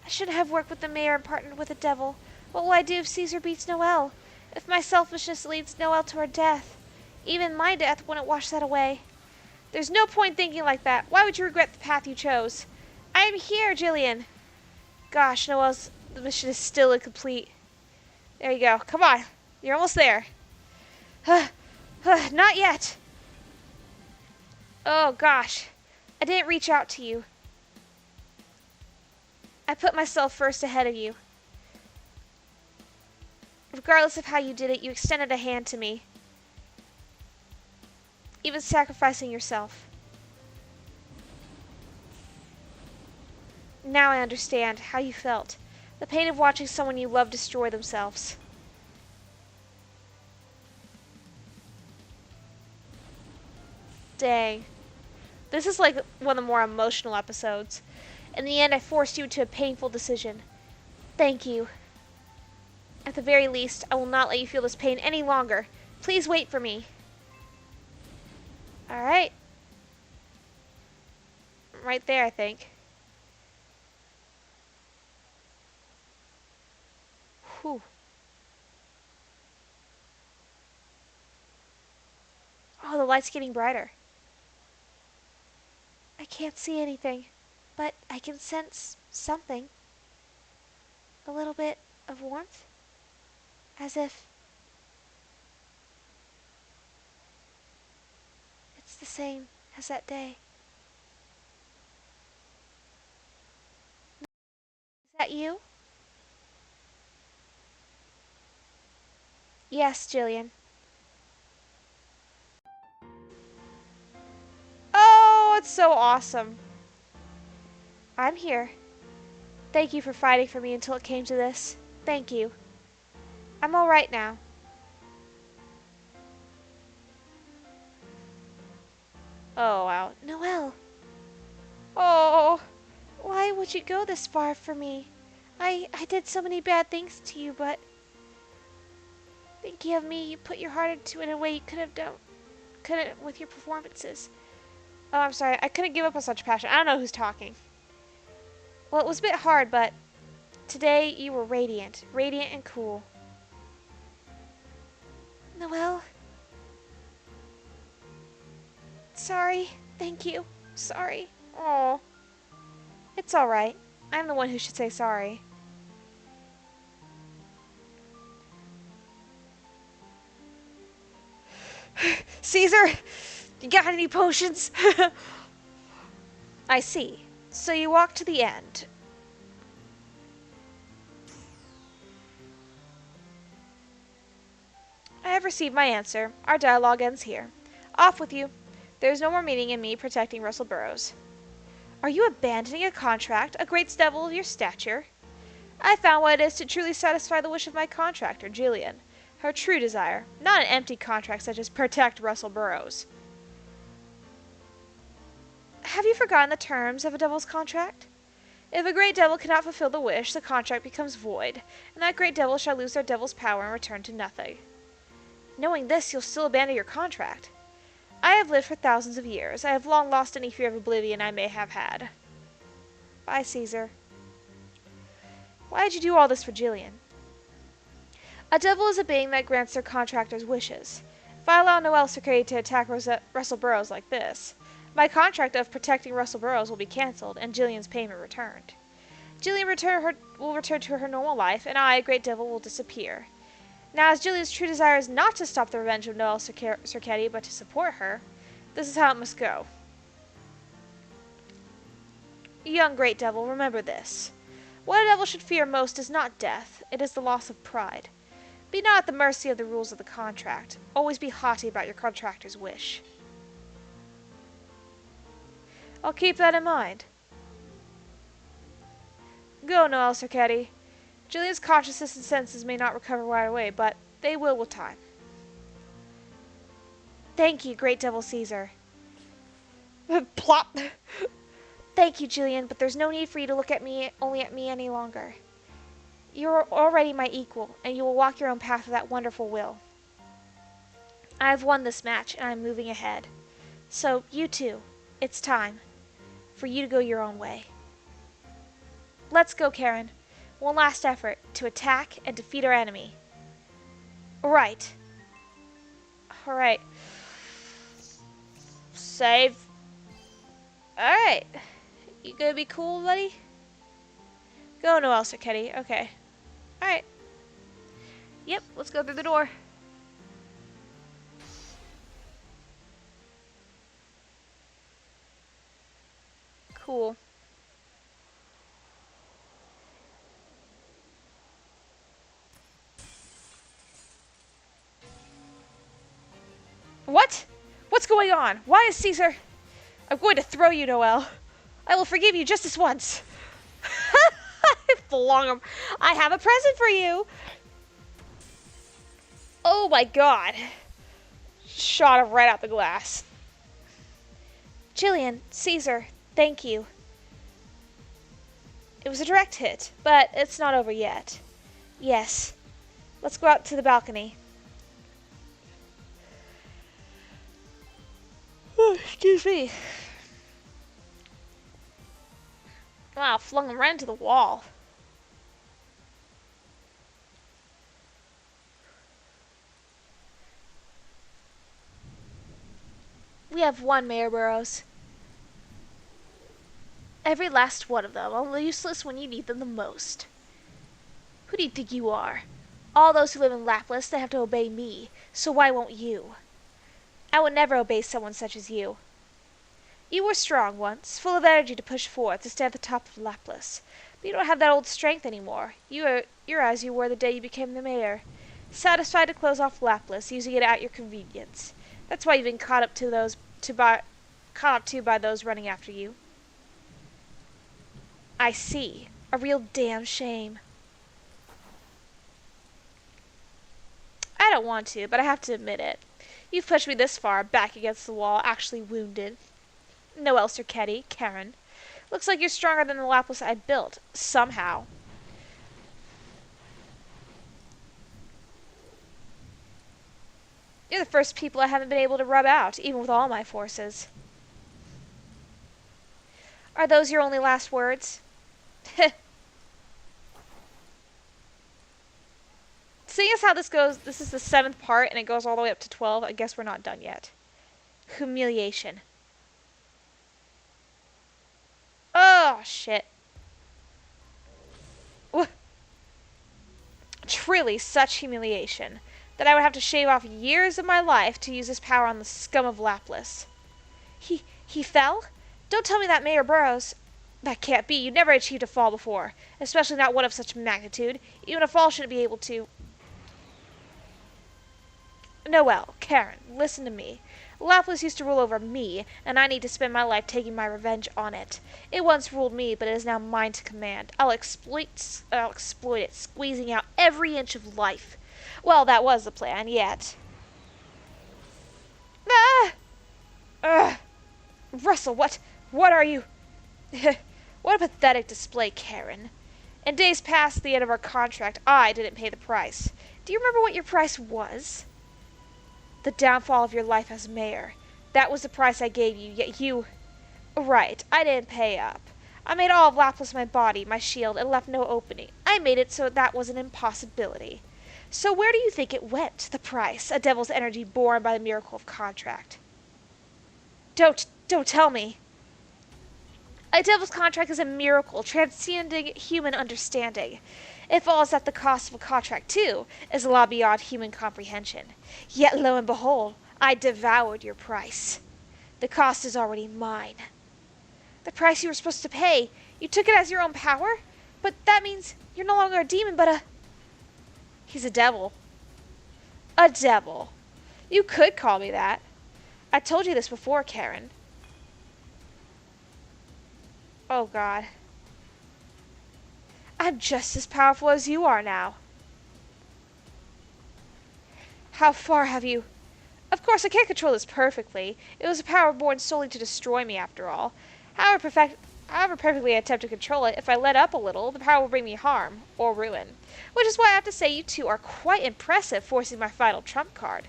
I shouldn't have worked with the mayor and partnered with the devil. What will I do if Caesar beats Noel? If my selfishness leads Noel to her death? Even my death wouldn't wash that away. There's no point thinking like that. Why would you regret the path you chose? I am here, Jillian. Gosh, Noel's mission is still incomplete. There you go. Come on. You're almost there. Not yet. Oh, gosh. I didn't reach out to you. I put myself first ahead of you. Regardless of how you did it, you extended a hand to me. Even sacrificing yourself. Now I understand how you felt. The pain of watching someone you love destroy themselves. Dang. This is like one of the more emotional episodes. In the end, I forced you to a painful decision. Thank you. At the very least, I will not let you feel this pain any longer. Please wait for me. Alright. Right there, I think. Whew. Oh, the light's getting brighter. I can't see anything, but I can sense something. A little bit of warmth. As if it's the same as that day. Is that you? Yes, Jillian. Oh, it's so awesome. I'm here. Thank you for fighting for me until it came to this. Thank you. I'm all right now. Oh, wow. Noel, Oh, why would you go this far for me? I did so many bad things to you, but thinking of me, you put your heart into it in a way you couldn't with your performances. oh, I'm sorry. I couldn't give up on such passion. I don't know who's talking. Well, it was a bit hard, but today you were radiant. Radiant and cool. Noel, sorry. Thank you. Sorry. Oh, it's all right. I'm the one who should say sorry. Caesar, you got any potions? I see. So you walked to the end. I have received my answer. Our dialogue ends here. Off with you. There is no more meaning in me protecting Russell Burrows. Are you abandoning a contract, a great devil of your stature? I found what it is to truly satisfy the wish of my contractor, Jillian. Her true desire, not an empty contract such as protect Russell Burrows. Have you forgotten the terms of a devil's contract? If a great devil cannot fulfill the wish, the contract becomes void, and that great devil shall lose their devil's power and return to nothing. Knowing this, you'll still abandon your contract. I have lived for thousands of years. I have long lost any fear of oblivion I may have had. Bye, Caesar. Why did you do all this for Jillian? A devil is a being that grants their contractor's wishes. If I allow Noel Circadi to attack Russell Burrows like this, my contract of protecting Russell Burrows will be cancelled and Jillian's payment returned. Jillian will return to her normal life, and I, a great devil, will disappear. Now, as Jillian's true desire is not to stop the revenge of Noel Circadi, but to support her, this is how it must go. Young great devil, remember this. What a devil should fear most is not death, it is the loss of pride. Be not at the mercy of the rules of the contract. Always be haughty about your contractor's wish. I'll keep that in mind. Go, Noel Circadi. Jillian's consciousness and senses may not recover right away, but they will with time. Thank you, great devil Caesar. Plop. Thank you, Jillian, but there's no need for you to look at me only at me any longer. You're already my equal, and you will walk your own path with that wonderful will. I have won this match, and I'm moving ahead. So, you too. It's time for you to go your own way. Let's go, Karen. One last effort to attack and defeat our enemy. Right. Alright. Save. Alright. You gonna be cool, buddy? Go, Noel Sarketti. Okay. Alright. Yep, let's go through the door. Cool. What? What's going on? Why is Caesar... I'm going to throw you, Noel. I will forgive you just this once. I flung him. I have a present for you. Oh my god. Shot him right out the glass. Jillian, Caesar, thank you. It was a direct hit, but it's not over yet. Yes. Let's go out to the balcony. Oh, excuse me. Wow, flung him right into the wall. We have won, Mayor Burrows. Every last one of them, all useless when you need them the most. Who do you think you are? All those who live in Llhaplus, they have to obey me, so why won't you? I would never obey someone such as you. You were strong once, full of energy to push forth, to stay at the top of Llhaplus. But you don't have that old strength anymore. You're as you were the day you became the mayor. Satisfied to close off Llhaplus, using it at your convenience. That's why you've been caught up to by those running after you. I see. A real damn shame. I don't want to, but I have to admit it. You've pushed me this far, back against the wall, actually wounded. Noel Sarketti, Karen. Looks like you're stronger than the Llhaplus I built. Somehow. You're the first people I haven't been able to rub out, even with all my forces. Are those your only last words? Seeing as how this goes, this is the 7th part, and it goes all the way up to 12, I guess we're not done yet. Humiliation. Oh, shit. Truly such humiliation, that I would have to shave off years of my life to use this power on the scum of Llhaplus. He fell? Don't tell me that, Mayor Burrows. That can't be. You never achieved a fall before, especially not one of such magnitude. Even a fall shouldn't be able to... Noel, Karen, listen to me. Llhaplus used to rule over me, and I need to spend my life taking my revenge on it. It once ruled me, but it is now mine to command. I'll exploit it, squeezing out every inch of life. Well, that was the plan, yet... Ah! Russell, what are you... What a pathetic display, Karen. In days past the end of our contract, I didn't pay the price. Do you remember what your price was? The downfall of your life as mayor. That was the price I gave you, yet you... Right, I didn't pay up. I made all of Llhaplus my body, my shield, and left no opening. I made it so that was an impossibility. So where do you think it went, the price, a devil's energy born by the miracle of contract? Don't tell me. A devil's contract is a miracle, transcending human understanding. It falls at the cost of a contract, too, is a law beyond human comprehension. Yet, lo and behold, I devoured your price. The cost is already mine. The price you were supposed to pay, you took it as your own power? But that means you're no longer a demon, but a... He's a devil. A devil. You could call me that. I told you this before, Karen. Oh, God. I'm just as powerful as you are now. How far have you... Of course, I can't control this perfectly. It was a power born solely to destroy me, after all. However However perfectly I attempt to control it, if I let up a little, the power will bring me harm, or ruin. Which is why I have to say you two are quite impressive, forcing my final trump card.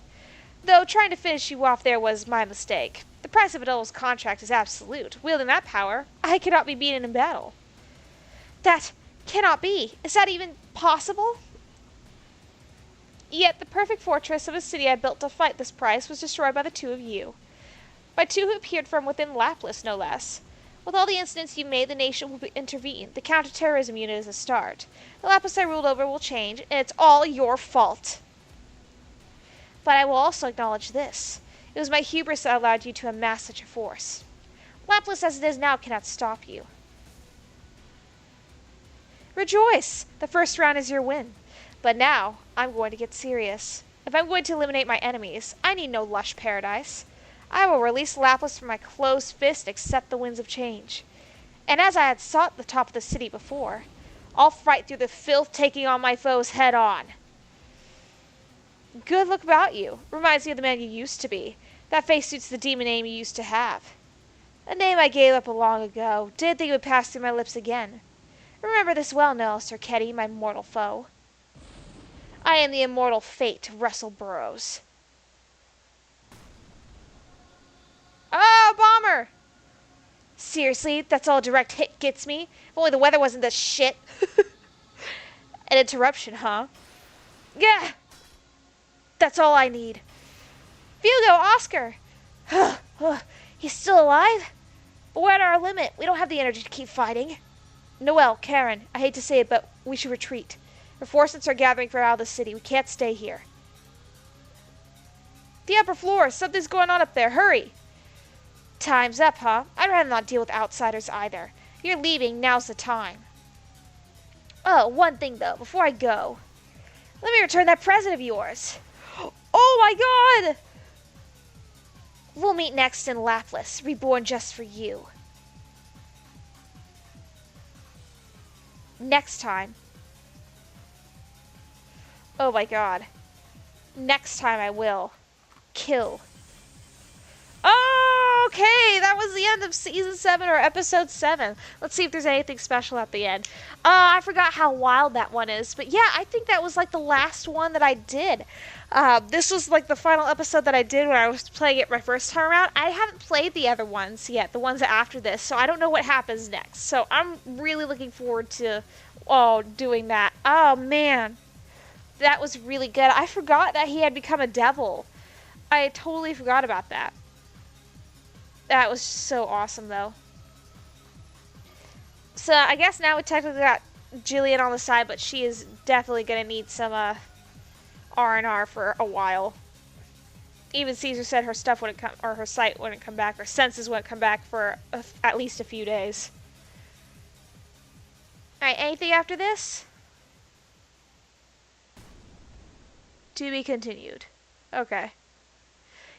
Though trying to finish you off there was my mistake. The price of a devil's contract is absolute. Wielding that power, I cannot be beaten in battle. That cannot be. Is that even possible? Yet the perfect fortress of a city I built to fight this price was destroyed by the two of you. By two who appeared from within Llhaplus, no less. With all the incidents you made, the nation will intervene. The counter-terrorism unit is a start. The Llhaplus I ruled over will change, and it's all your fault. But I will also acknowledge this. It was my hubris that allowed you to amass such a force. Llhaplus as it is now cannot stop you. Rejoice! The first round is your win. But now, I'm going to get serious. If I'm going to eliminate my enemies, I need no lush paradise. I will release Llhaplus from my closed fist, accept the winds of change. And as I had sought the top of the city before, I'll fight through the filth, taking on my foes head on. Good look about you. Reminds me of the man you used to be. That face suits the demon name you used to have. A name I gave up long ago. Didn't think it would pass through my lips again. Remember this well, Noel, Sir Ketty, my mortal foe. I am the immortal fate, Russell Burroughs. Oh, bomber! Seriously, that's all a direct hit gets me? If only the weather wasn't this shit. An interruption, huh? Yeah! That's all I need. Hugo, Oscar! He's still alive? But we're at our limit. We don't have the energy to keep fighting. Noel, Karen, I hate to say it, but we should retreat. Reinforcements are gathering from out of the city. We can't stay here. The upper floor. Something's going on up there. Hurry! Time's up, huh? I'd rather not deal with outsiders either. You're leaving. Now's the time. Oh, one thing, though. Before I go, let me return that present of yours. Oh, my God! We'll meet next in Llhaplus, reborn just for you. Next time. Oh my God. Next time I will kill. Oh, okay, that was the end of season 7 or episode 7. Let's see if there's anything special at the end. I forgot how wild that one is, but yeah, I think that was like the last one that I did. This was like the final episode that I did when I was playing it my first time around. I haven't played the other ones yet, the ones after this, so I don't know what happens next. So I'm really looking forward to doing that. Oh man, that was really good. I forgot that he had become a devil. I totally forgot about that. That was so awesome though. So I guess now we technically got Jillian on the side, but she is definitely gonna need some R&R for a while. Even Caesar said her stuff wouldn't come, or her sight wouldn't come back, or senses wouldn't come back for at least a few days. Alright, anything after this? To be continued. Okay.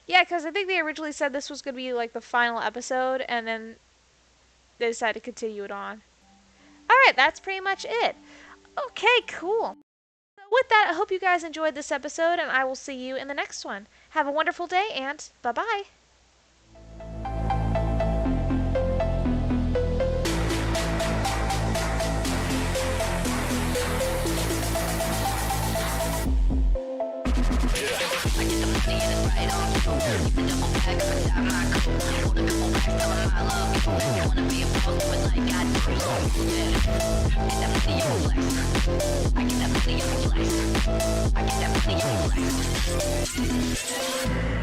Yeah, because I think they originally said this was going to be like the final episode, and then they decided to continue it on. Alright, that's pretty much it. Okay, cool. So with that, I hope you guys enjoyed this episode, and I will see you in the next one. Have a wonderful day, and bye-bye. I get that money on flex.